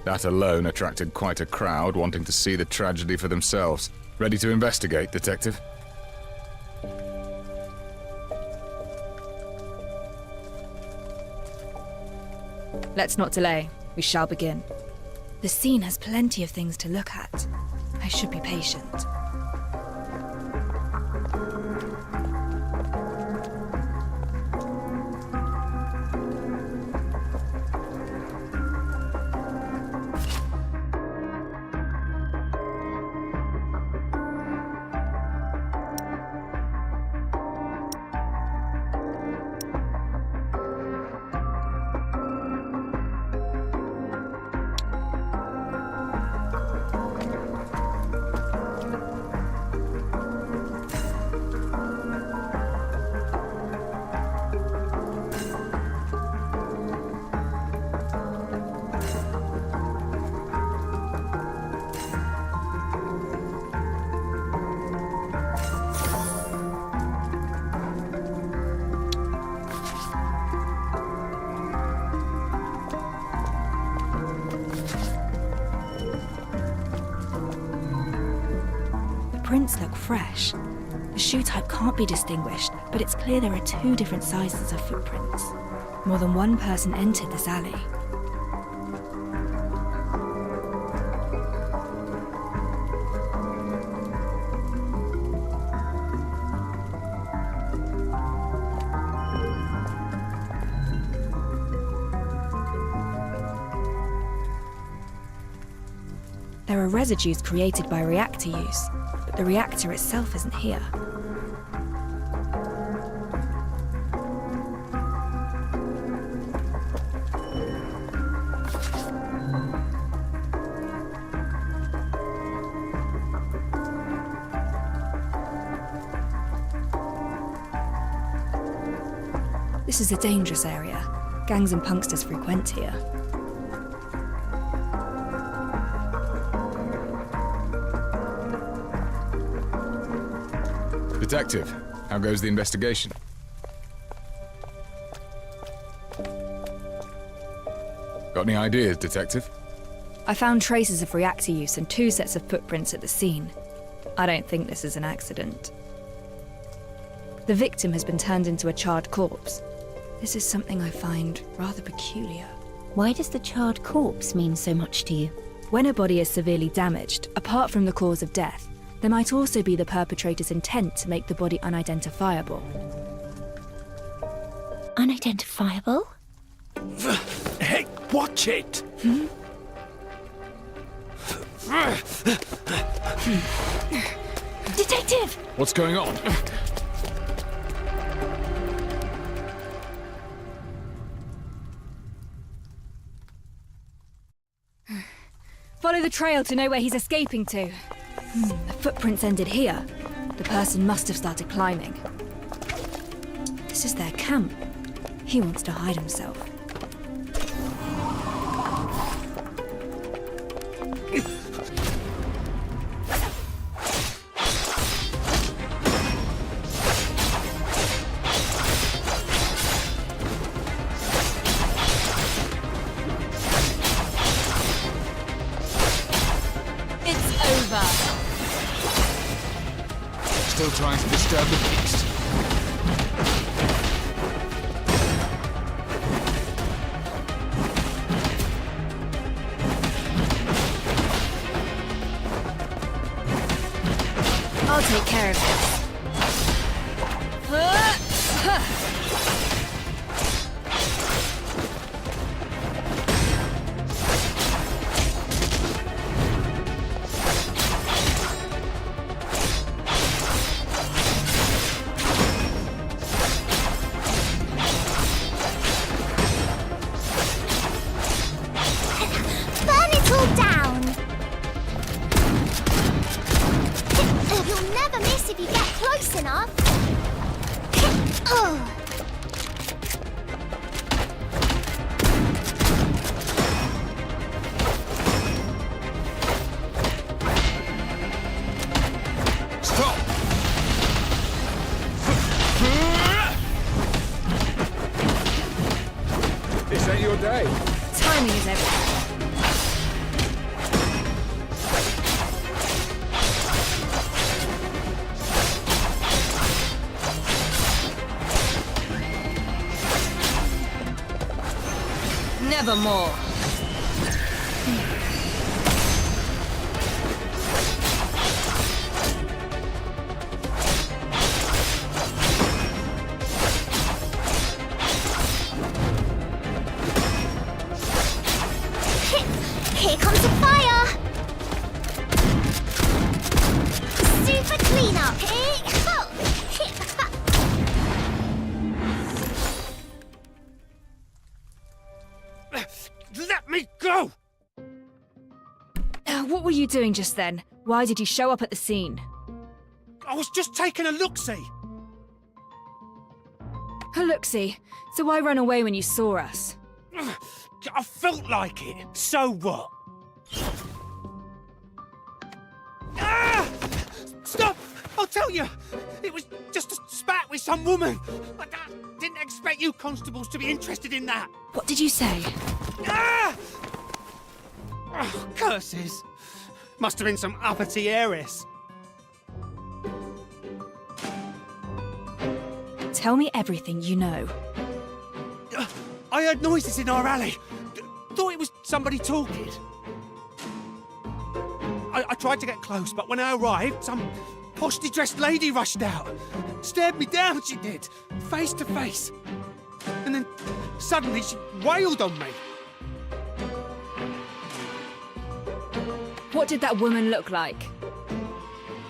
That alone attracted quite a crowd wanting to see the tragedy for themselves. Ready to investigate, Detective? Let's not delay. We shall begin. The scene has plenty of things to look at. I should be patient. Prints look fresh. The shoe type can't be distinguished, but it's clear there are two different sizes of footprints. More than one person entered this alley. There are residues created by reactor use, but the reactor itself isn't here. This is a dangerous area. Gangs and punksters frequent here. Detective, how goes the investigation? Got any ideas, Detective? I found traces of reactor use and 2 sets of footprints at the scene. I don't think this is an accident. The victim has been turned into a charred corpse. This is something I find rather peculiar. Why does the charred corpse mean so much to you? When a body is severely damaged, apart from the cause of death, there might also be the perpetrator's intent to make the body unidentifiable. Unidentifiable? Hey, watch it! Detective! What's going on? Follow the trail to know where he's escaping to. The footprints ended here. The person must have started climbing. This is their camp. He wants to hide himself. Still trying to disturb the peace. I'll take care of this. This ain't your day. Timing is everything. Nevermore. Here comes the fire! Super cleanup! Let me go! What were you doing just then? Why did you show up at the scene? I was just taking a look-see. A look-see. So why run away when you saw us? I felt like it. So what? Ah! Stop! I'll tell you. It was just a spat with some woman. I didn't expect you constables to be interested in that. What did you say? Ah! Oh, curses. Must have been some uppity heiress. Tell me everything you know. I heard noises in our alley. Thought it was somebody talking. I tried to get close, but when I arrived, some poshly dressed lady rushed out. Stared me down, she did, face to face. And then suddenly she wailed on me. What did that woman look like?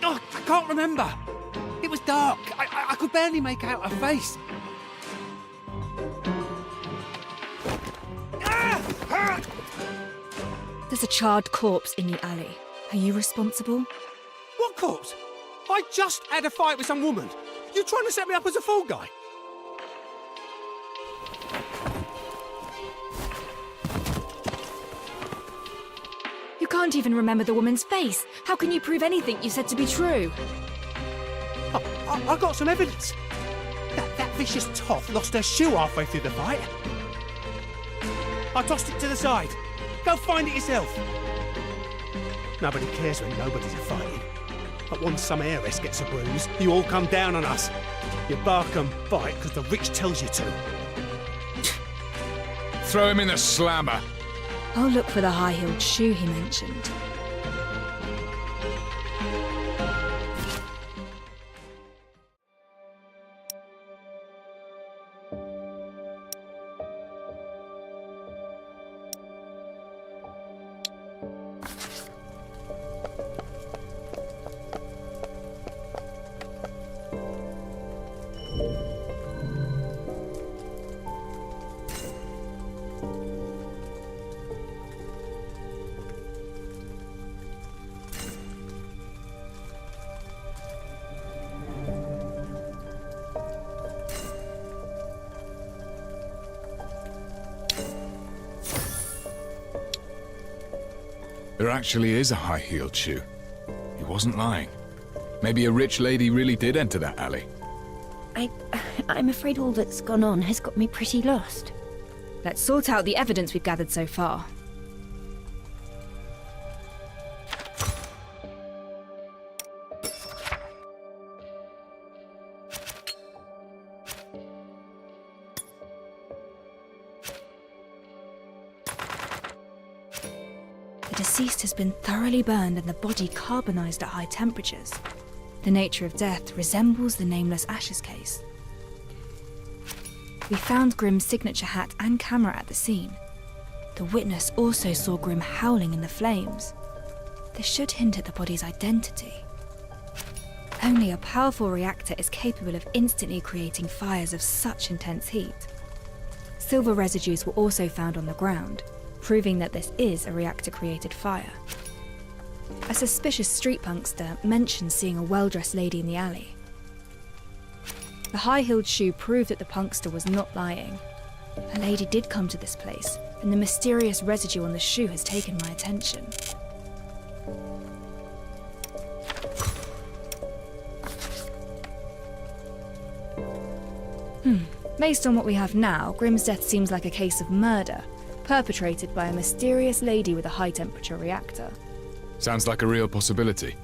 Oh, I can't remember. It was dark. I could barely make out her face. There's a charred corpse in the alley. Are you responsible? What corpse? I just had a fight with some woman. You trying to set me up as a fool guy? You can't even remember the woman's face. How can you prove anything you said to be true? I got some evidence. That vicious toff lost her shoe halfway through the fight. I tossed it to the side. Go find it yourself. Nobody cares when nobody's fighting. But once some heiress gets a bruise, you all come down on us. You bark and bite because the rich tells you to. Throw him in the slammer. I'll look for the high-heeled shoe he mentioned. There actually is a high-heeled shoe. He wasn't lying. Maybe a rich lady really did enter that alley. I'm afraid all that's gone on has got me pretty lost. Let's sort out the evidence we've gathered so far. The deceased has been thoroughly burned and the body carbonized at high temperatures. The nature of death resembles the Nameless Ashes case. We found Grimm's signature hat and camera at the scene. The witness also saw Grimm howling in the flames. This should hint at the body's identity. Only a powerful reactor is capable of instantly creating fires of such intense heat. Silver residues were also found on the ground, proving that this is a reactor-created fire. A suspicious street punkster mentioned seeing a well-dressed lady in the alley. The high-heeled shoe proved that the punkster was not lying. A lady did come to this place, and the mysterious residue on the shoe has taken my attention. Based on what we have now, Grimm's death seems like a case of murder, perpetrated by a mysterious lady with a high-temperature reactor. Sounds like a real possibility.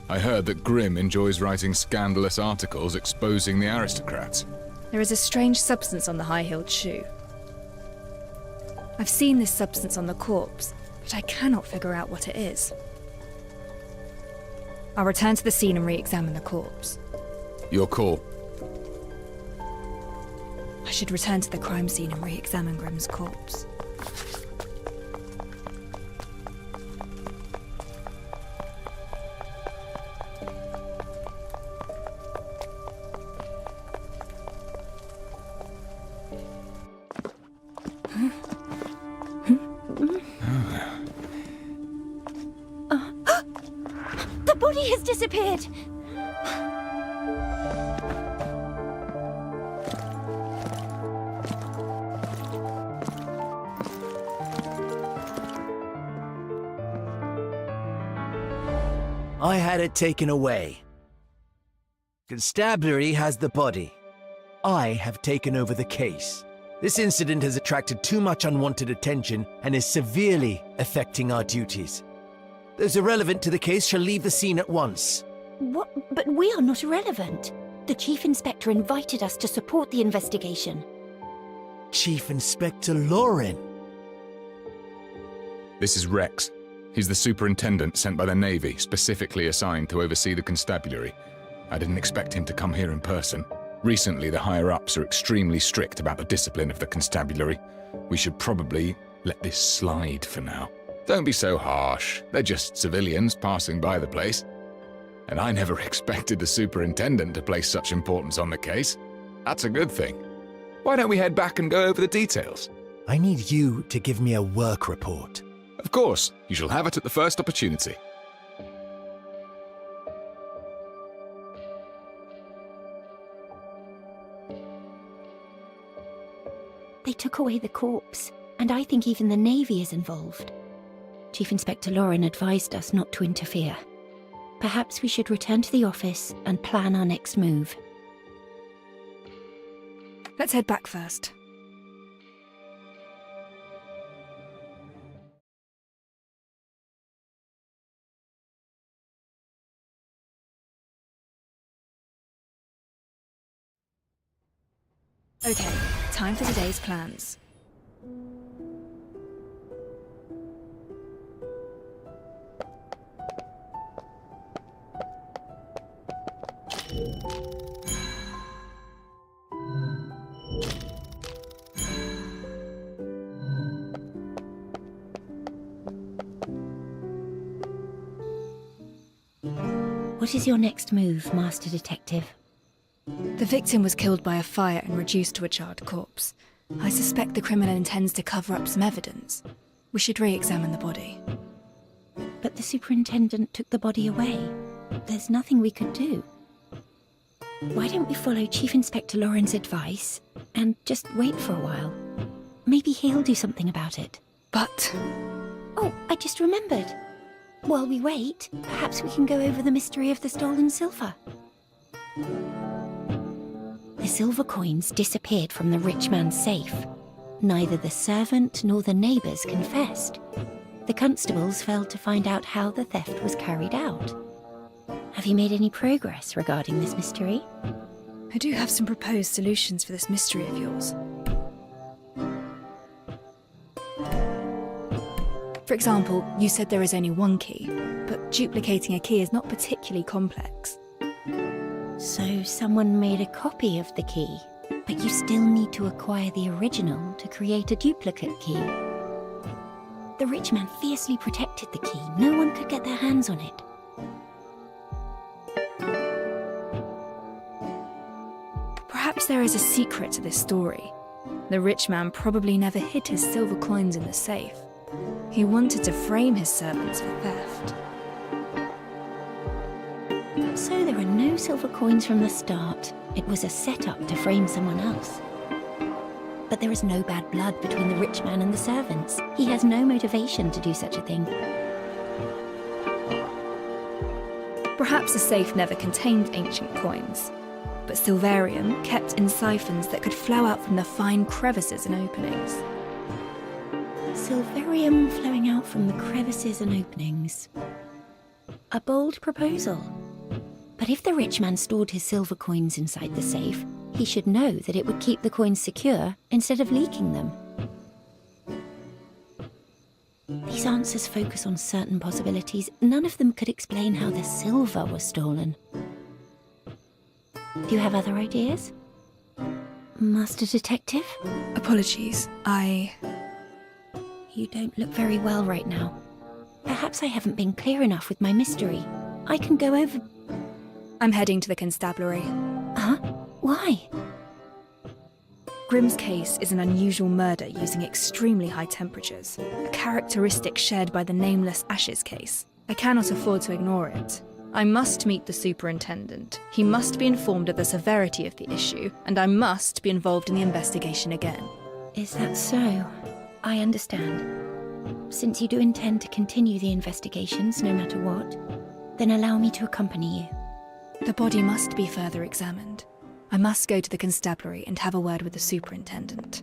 I heard that Grimm enjoys writing scandalous articles exposing the aristocrats. There is a strange substance on the high-heeled shoe. I've seen this substance on the corpse, but I cannot figure out what it is. I'll return to the scene and re-examine the corpse. Your call. I should return to the crime scene and re-examine Grimm's corpse. The body has disappeared! I had it taken away. Constabulary has the body. I have taken over the case. This incident has attracted too much unwanted attention and is severely affecting our duties. Those irrelevant to the case shall leave the scene at once. What? But we are not irrelevant. The Chief Inspector invited us to support the investigation. Chief Inspector Lauren. This is Rex. He's the superintendent sent by the Navy, specifically assigned to oversee the constabulary. I didn't expect him to come here in person. Recently, the higher-ups are extremely strict about the discipline of the constabulary. We should probably let this slide for now. Don't be so harsh. They're just civilians passing by the place. And I never expected the superintendent to place such importance on the case. That's a good thing. Why don't we head back and go over the details? I need you to give me a work report. Of course, you shall have it at the first opportunity. They took away the corpse, and I think even the Navy is involved. Chief Inspector Lauren advised us not to interfere. Perhaps we should return to the office and plan our next move. Let's head back first. Okay, time for today's plans. What is your next move, Master Detective? The victim was killed by a fire and reduced to a charred corpse. I suspect the criminal intends to cover up some evidence. We should re-examine the body. But the superintendent took the body away. There's nothing we could do. Why don't we follow Chief Inspector Lauren's advice and just wait for a while? Maybe he'll do something about it. But... Oh, I just remembered. While we wait, perhaps we can go over the mystery of the stolen silver. The silver coins disappeared from the rich man's safe. Neither the servant nor the neighbours confessed. The constables failed to find out how the theft was carried out. Have you made any progress regarding this mystery? I do have some proposed solutions for this mystery of yours. For example, you said there is only one key, but duplicating a key is not particularly complex. So someone made a copy of the key, but you still need to acquire the original to create a duplicate key. The rich man fiercely protected the key. No one could get their hands on it. Perhaps there is a secret to this story. The rich man probably never hid his silver coins in the safe. He wanted to frame his servants for theft. So there are no silver coins from the start. It was a setup to frame someone else. But there is no bad blood between the rich man and the servants. He has no motivation to do such a thing. Perhaps the safe never contained ancient coins. but silverium kept in siphons that could flow out from the fine crevices and openings. Silverium flowing out from the crevices and openings. A bold proposal. But if the rich man stored his silver coins inside the safe, he should know that it would keep the coins secure instead of leaking them. These answers focus on certain possibilities. None of them could explain how the silver was stolen. Do you have other ideas? Master Detective? Apologies, You don't look very well right now. Perhaps I haven't been clear enough with my mystery. I can go over... I'm heading to the constabulary. Huh? Why? Grimm's case is an unusual murder using extremely high temperatures, a characteristic shared by the nameless Ashes case. I cannot afford to ignore it. I must meet the superintendent. He must be informed of the severity of the issue, and I must be involved in the investigation again. Is that so? I understand. Since you do intend to continue the investigations no matter what, then allow me to accompany you. The body must be further examined. I must go to the constabulary and have a word with the superintendent.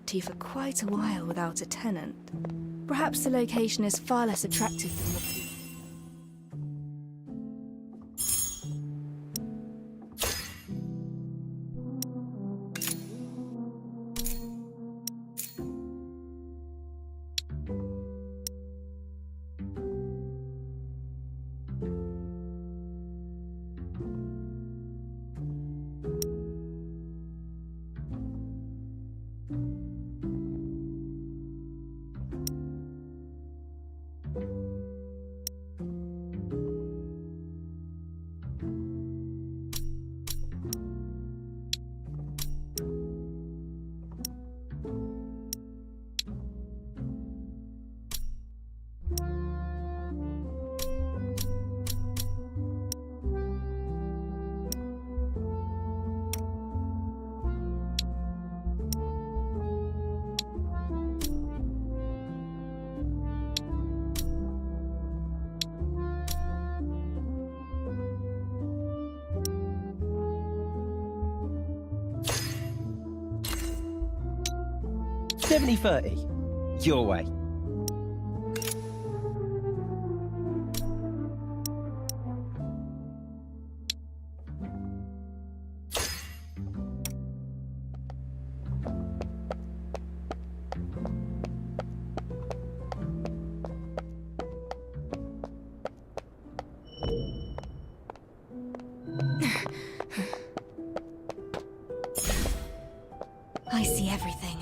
Tea for quite a while without a tenant. Perhaps the location is far less attractive than the... $70.30. Your way. I see everything.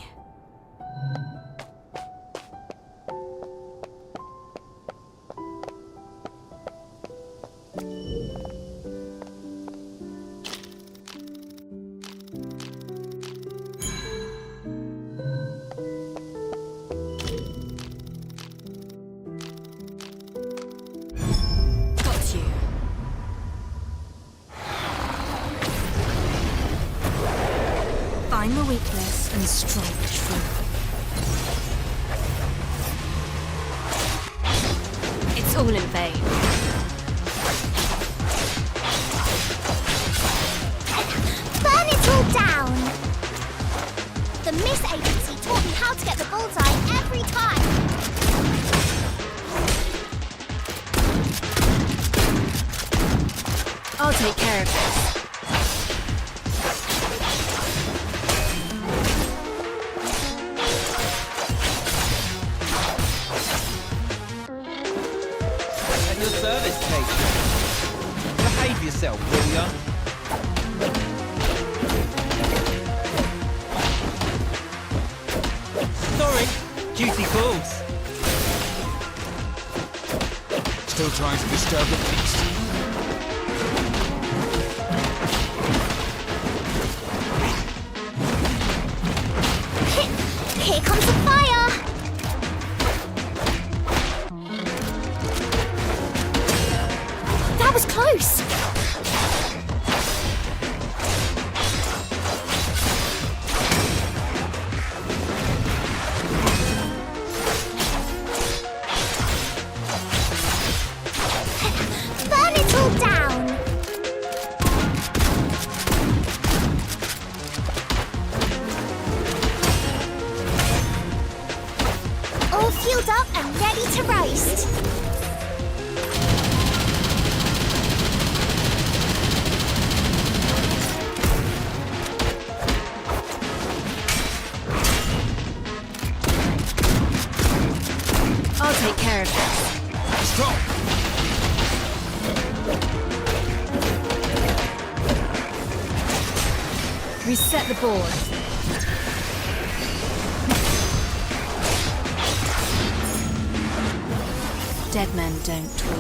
Got you. Find the weakness and strike true. It's all in vain. Burn it all down! The Miss Agency taught me how to get the bullseye every time. I'll take care of this. At your service, Kate. Behave yourself, will ya? Sorry, duty calls. Still trying to disturb the peace. Here comes the fire! That was close! Burn it all down! healed up and ready to roast. I'll take care of this. Stop! Reset the board. Dead men don't talk.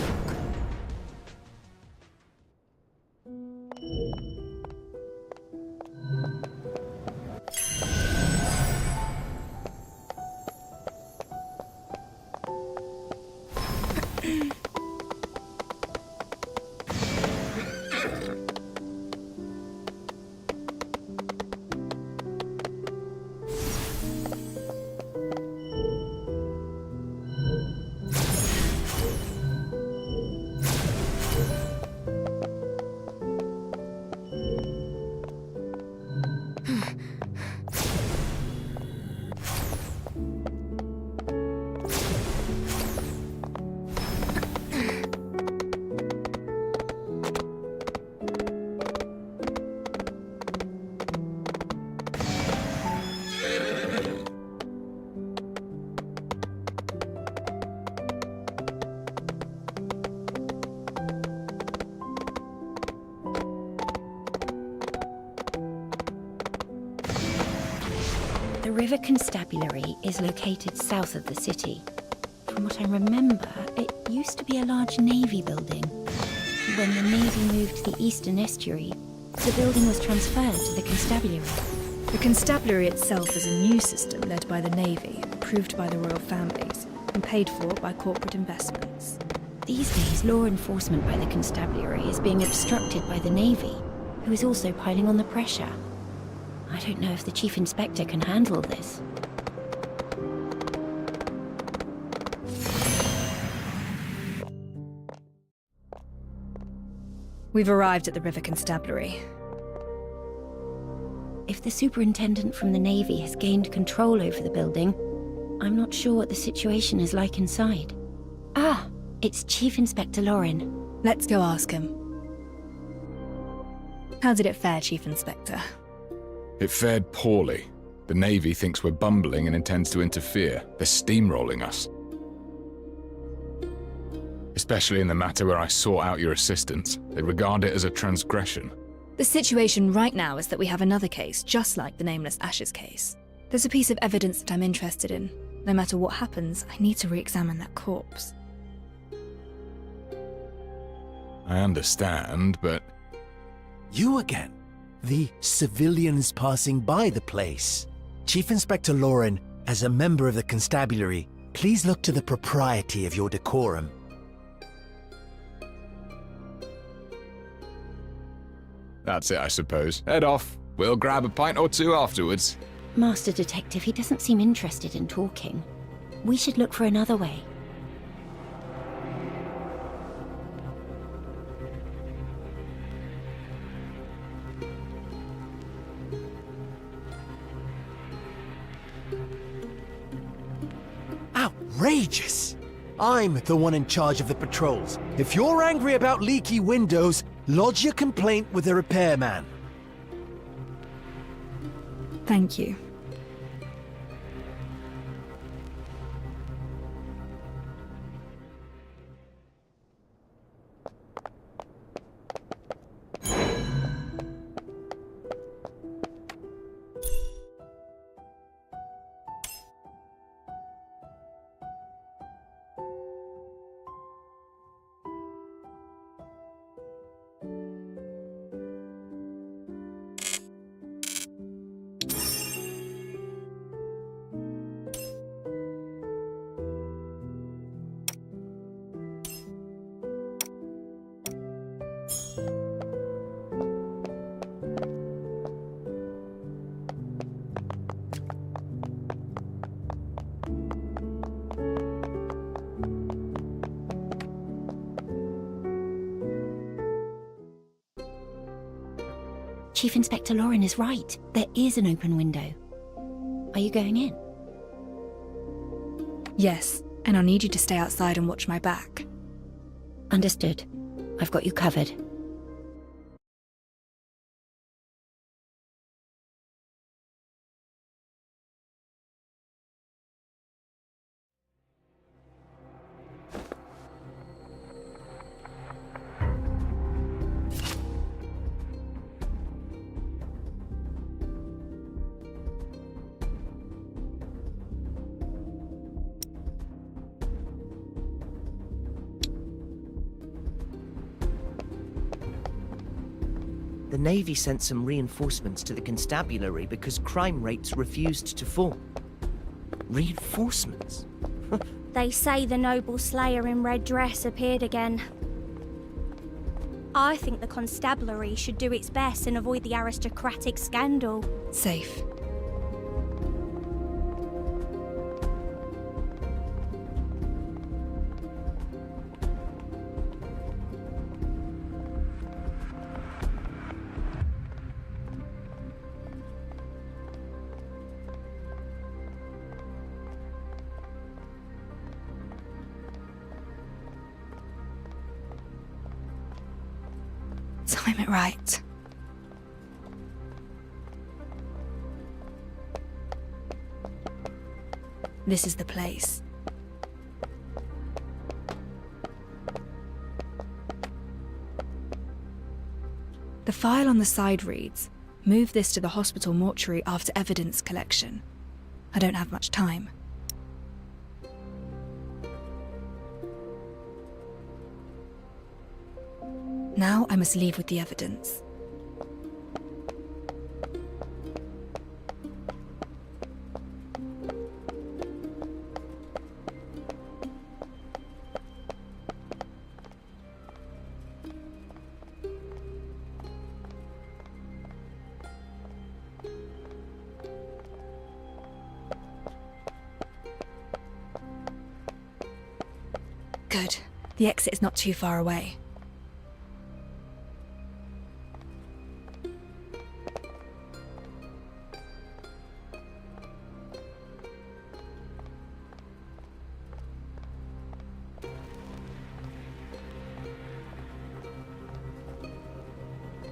The River Constabulary is located south of the city. From what I remember, it used to be a large navy building. When the navy moved to the eastern estuary, the building was transferred to the constabulary. The constabulary itself is a new system led by the Navy, approved by the royal families, and paid for by corporate investments. These days, law enforcement by the constabulary is being obstructed by the navy, who is also piling on the pressure. I don't know if the chief inspector can handle this. We've arrived at the River Constabulary. If the superintendent from the navy has gained control over the building, I'm not sure what the situation is like inside. Ah, it's Chief Inspector Lauren. Let's go ask him. How did it fare, Chief Inspector? It fared poorly. The Navy thinks we're bumbling and intends to interfere. They're steamrolling us. Especially in the matter where I sought out your assistance. They regard it as a transgression. The situation right now is that we have another case, just like the Nameless Ashes case. There's a piece of evidence that I'm interested in. No matter what happens, I need to re-examine that corpse. I understand, but... You again? The civilians passing by the place. Chief Inspector Lauren, as a member of the constabulary, please look to the propriety of your decorum. That's it, I suppose. Head off. We'll grab a pint or two afterwards. Master Detective, he doesn't seem interested in talking. We should look for another way. Outrageous! I'm the one in charge of the patrols. If you're angry about leaky windows, lodge your complaint with the repairman. Thank you. Chief Inspector Lauren is right. There is an open window. Are you going in? Yes, and I'll need you to stay outside and watch my back. Understood. I've got you covered. The Navy sent some reinforcements to the constabulary because crime rates refused to fall. Reinforcements? They say the noble slayer in red dress appeared again. I think the constabulary should do its best and avoid the aristocratic scandal. Safe. Time it right. This is the place. The file on the side reads, "Move this to the hospital mortuary after evidence collection." I don't have much time. Now I must leave with the evidence. Good. The exit is not too far away.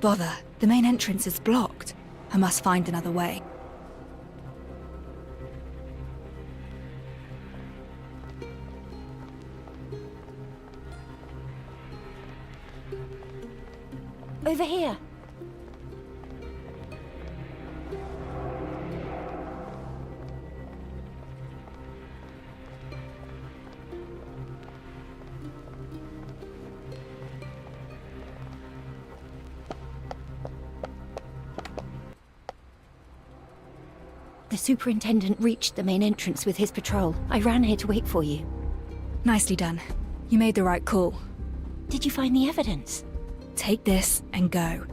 Bother, the main entrance is blocked. I must find another way. Over here. The superintendent reached the main entrance with his patrol. I ran here to wait for you. Nicely done. You made the right call. Did you find the evidence? Take this and go.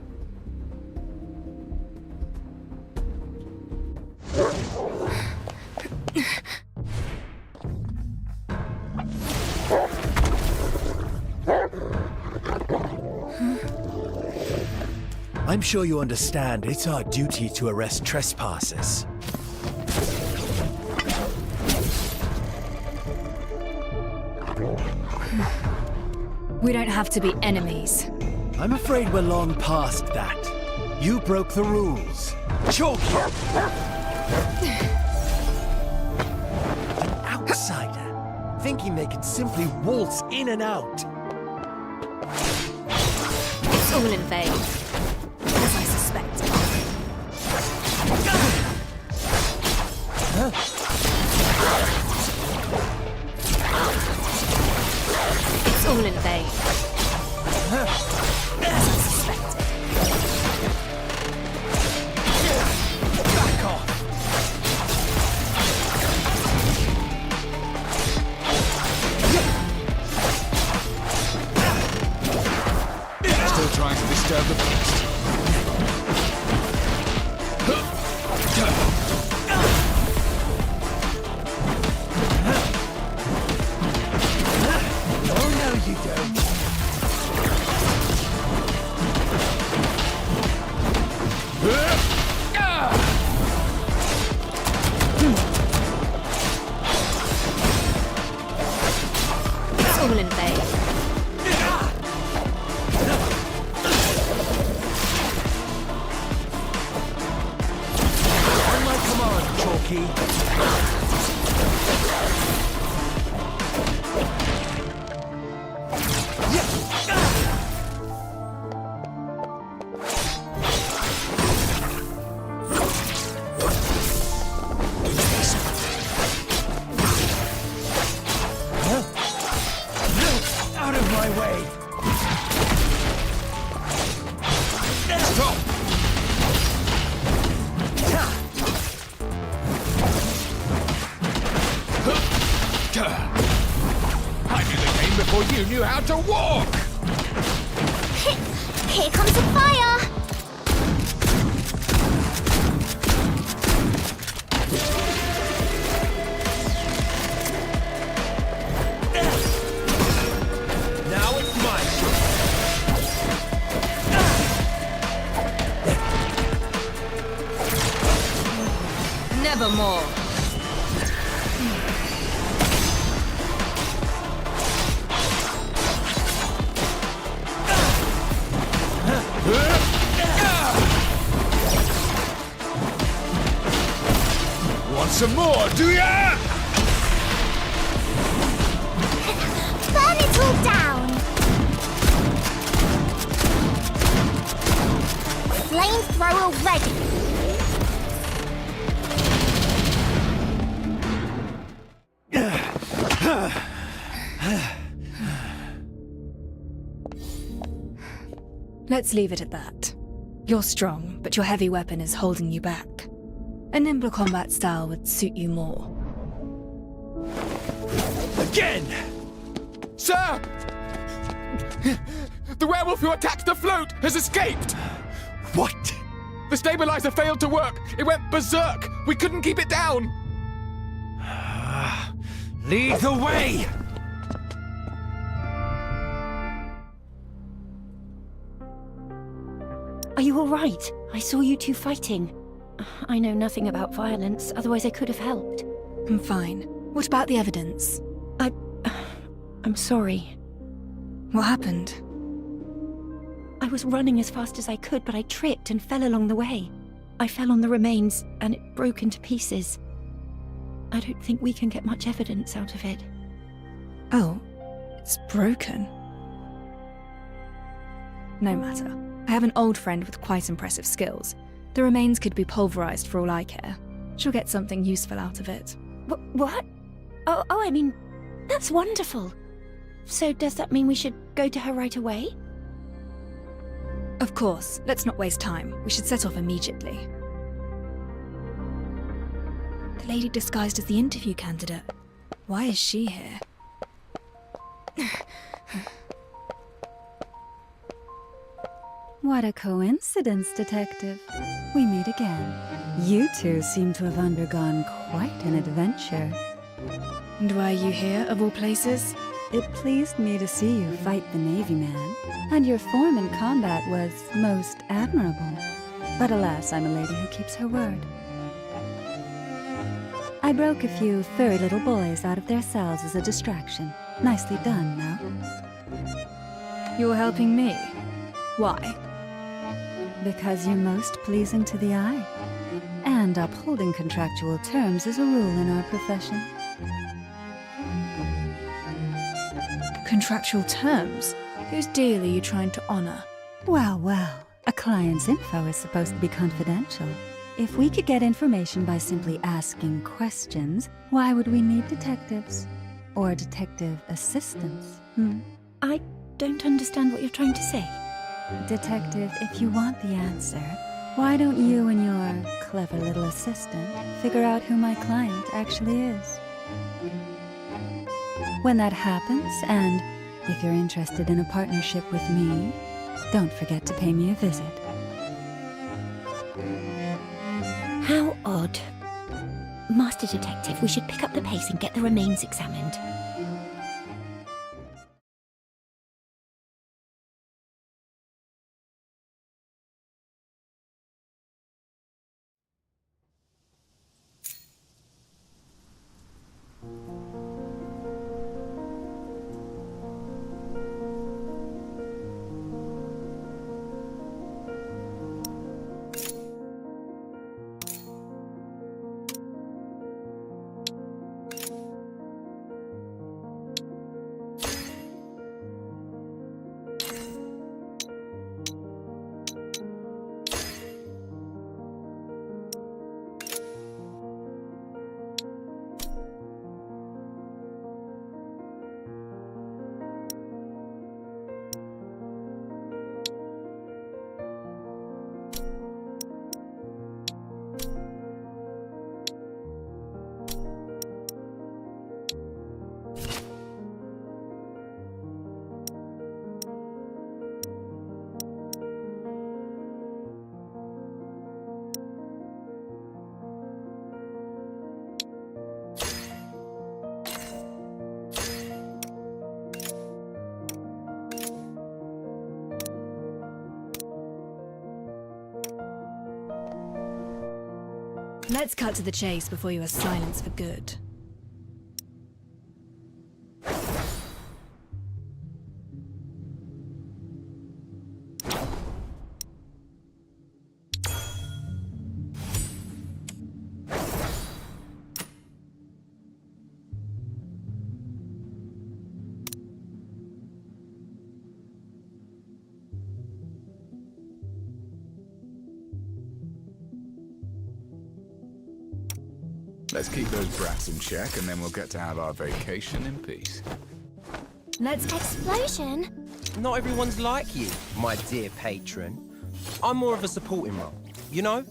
I'm sure you understand it's our duty to arrest trespassers. We don't have to be enemies. I'm afraid we're long past that. You broke the rules. Chalk you! An outsider, thinking they could simply waltz in and out. It's all in vain. As I suspected. It's all in vain. As I suspected. Back off! Still trying to disturb the peace. Oh, no, you don't. stolen, Faye. On my command, Chalky. Out of my way! Stop! I knew the game before you knew how to walk! Here comes the fire! Now it's my turn. Nevermore. Want some more, do ya? Burn it all down! Flamethrower ready! Let's leave it at that. You're strong, but your heavy weapon is holding you back. A nimble combat style would suit you more. Again! Sir! The werewolf who attacked the float has escaped! What? The stabilizer failed to work! It went berserk! We couldn't keep it down! Lead the way! Are you all right? I saw you two fighting. I know nothing about violence, otherwise I could have helped. I'm fine. What about the evidence? I'm sorry. What happened? I was running as fast as I could, but I tripped and fell along the way. I fell on the remains, and it broke into pieces. I don't think we can get much evidence out of it. Oh, it's broken. No matter. I have an old friend with quite impressive skills. The remains could be pulverized for all I care. She'll get something useful out of it. What? Oh, I mean, that's wonderful. So does that mean we should go to her right away? Of course, let's not waste time. We should set off immediately. The lady disguised as the interview candidate. Why is she here? What a coincidence, Detective. We meet again. You two seem to have undergone quite an adventure. And why are you here, of all places? It pleased me to see you fight the Navy man, and your form in combat was most admirable. But alas, I'm a lady who keeps her word. I broke a few furry little boys out of their cells as a distraction. Nicely done, no? You're helping me. Why? Because you're most pleasing to the eye. And upholding contractual terms is a rule in our profession. Contractual terms? Whose deal are you trying to honor? Well, a client's info is supposed to be confidential. If we could get information by simply asking questions, why would we need detectives? Or detective assistants, I don't understand what you're trying to say. Detective, if you want the answer, why don't you and your clever little assistant figure out who my client actually is? When that happens, and if you're interested in a partnership with me, don't forget to pay me a visit. How odd. Master Detective, we should pick up the pace and get the remains examined. Let's cut to the chase before you are silenced for good. Let's keep those brats in check, and then we'll get to have our vacation in peace. Let's Explosion? Not everyone's like you, my dear patron. I'm more of a supporting role, you know?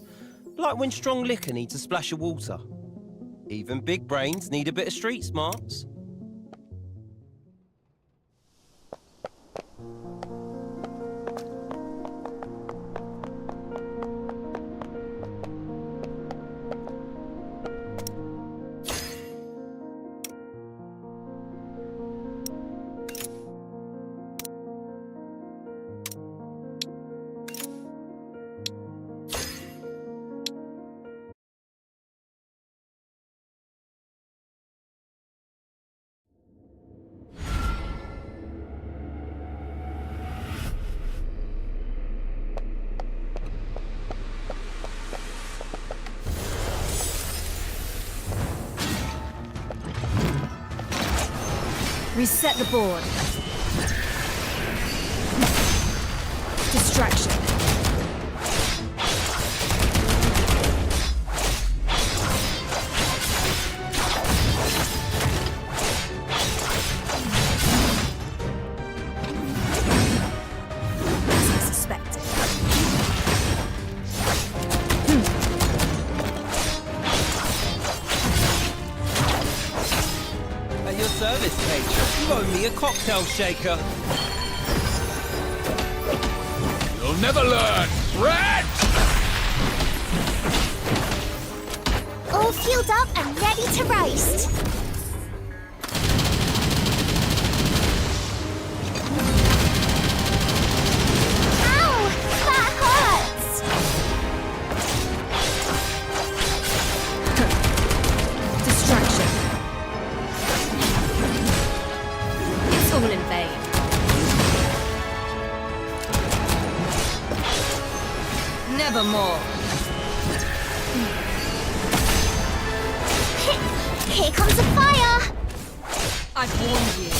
Like when strong liquor needs a splash of water. Even big brains need a bit of street smarts. reset the board. Distraction. As I suspected. At your service, patron. You owe me a cocktail shaker. You'll never learn! Red! All fueled up and ready to roast. Ow! That hurts! Distraction. It's all in vain. Nevermore. Here comes the fire! I've warned you.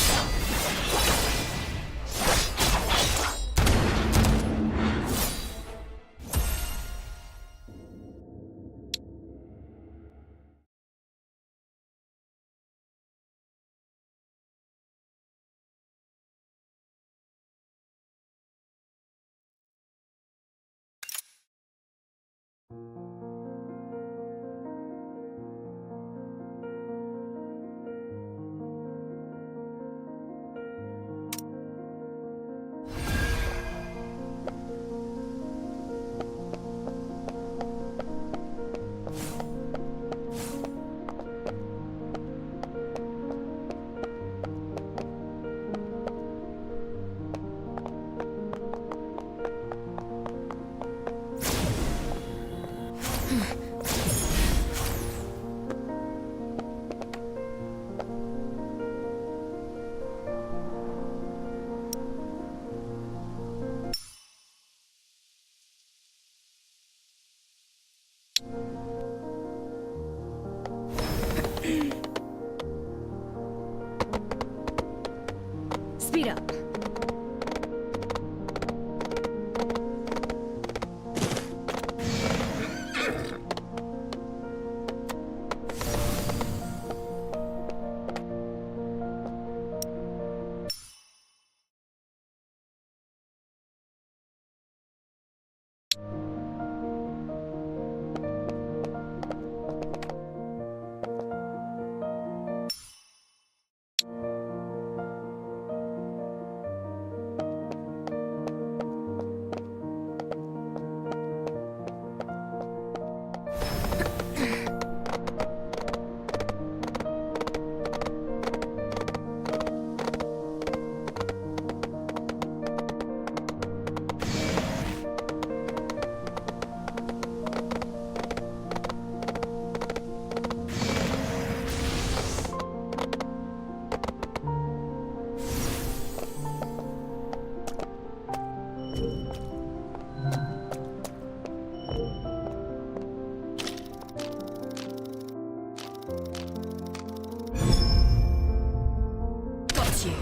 you.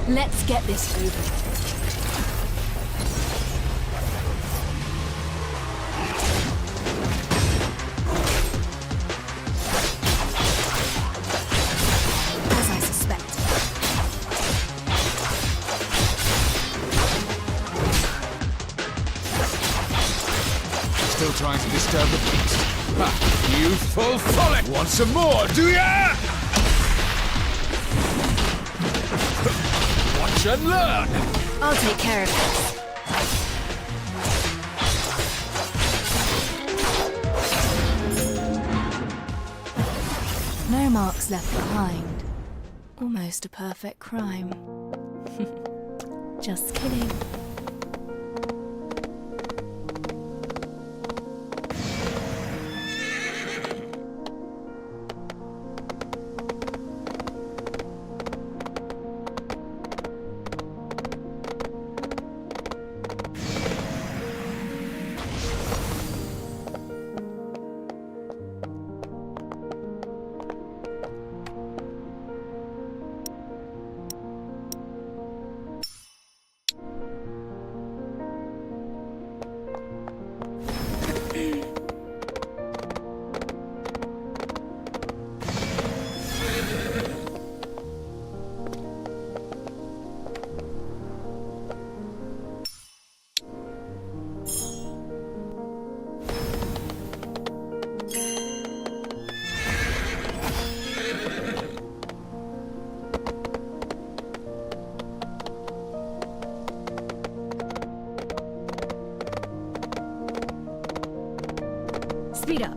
Let's get this over with. As I suspected. Still trying to disturb the peace. Ha! Youthful folly! Want some more, do ya? Watch and learn! I'll take care of this. No marks left behind. Almost a perfect crime. Just kidding. Speed up.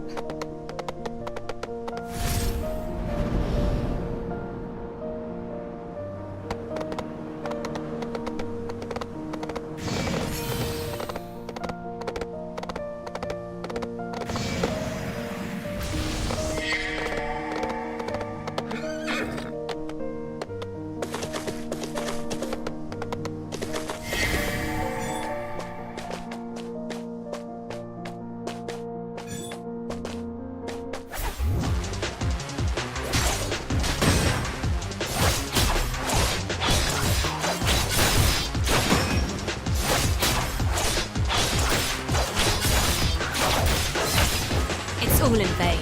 It's all in vain.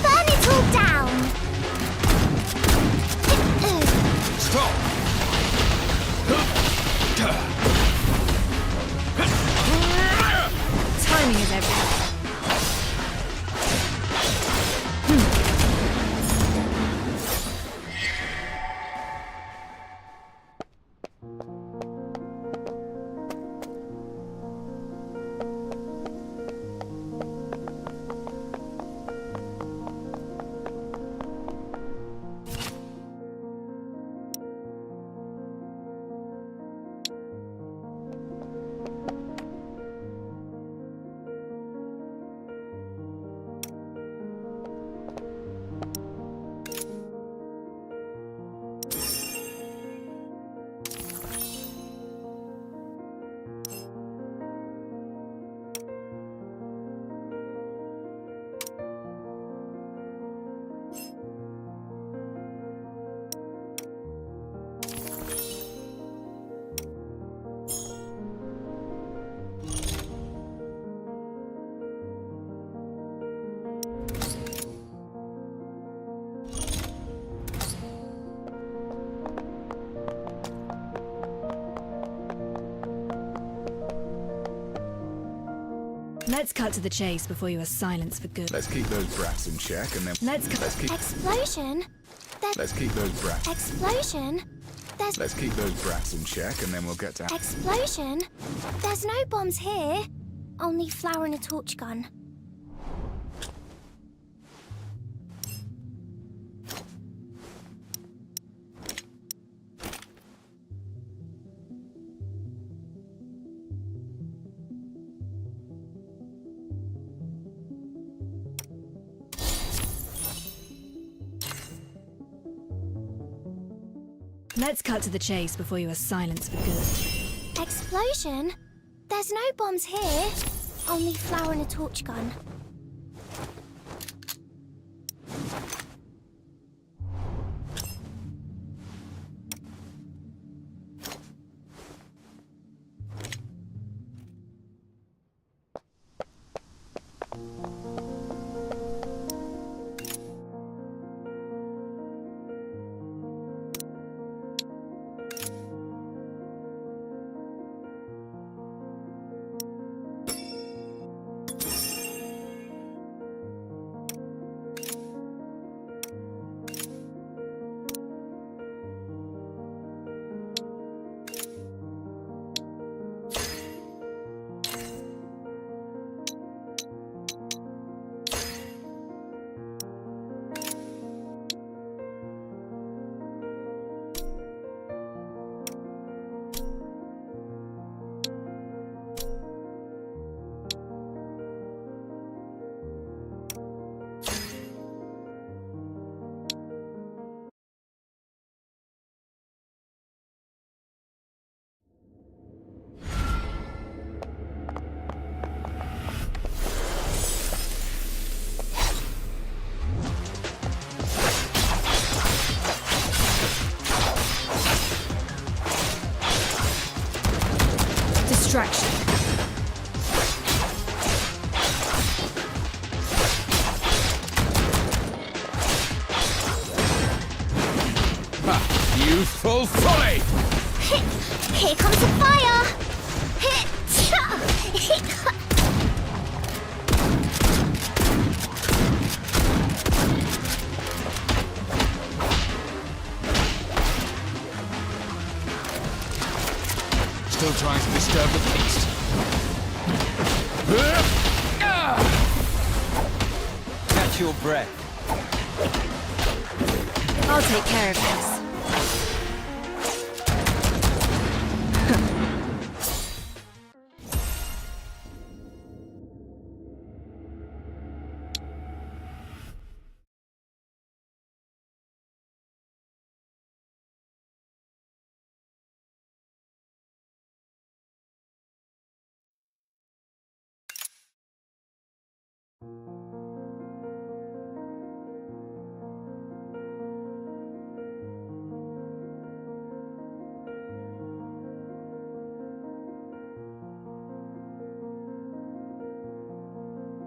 Burn it all down! Stop! Timing is everything. Let's cut to the chase before you are silenced for good. Let's keep those brats in check and then... Let's keep... Explosion? Let's keep those brats... Explosion? Let's keep those brats in check and then we'll get to... Explosion? There's no bombs here. Only flour and a torch gun. Let's cut to the chase before you are silenced for good. Explosion? There's no bombs here. Only flour and a torch gun. Distraction. Youthful folly! Here comes the fire! Still trying to disturb the peace. Catch your breath. I'll take care of this.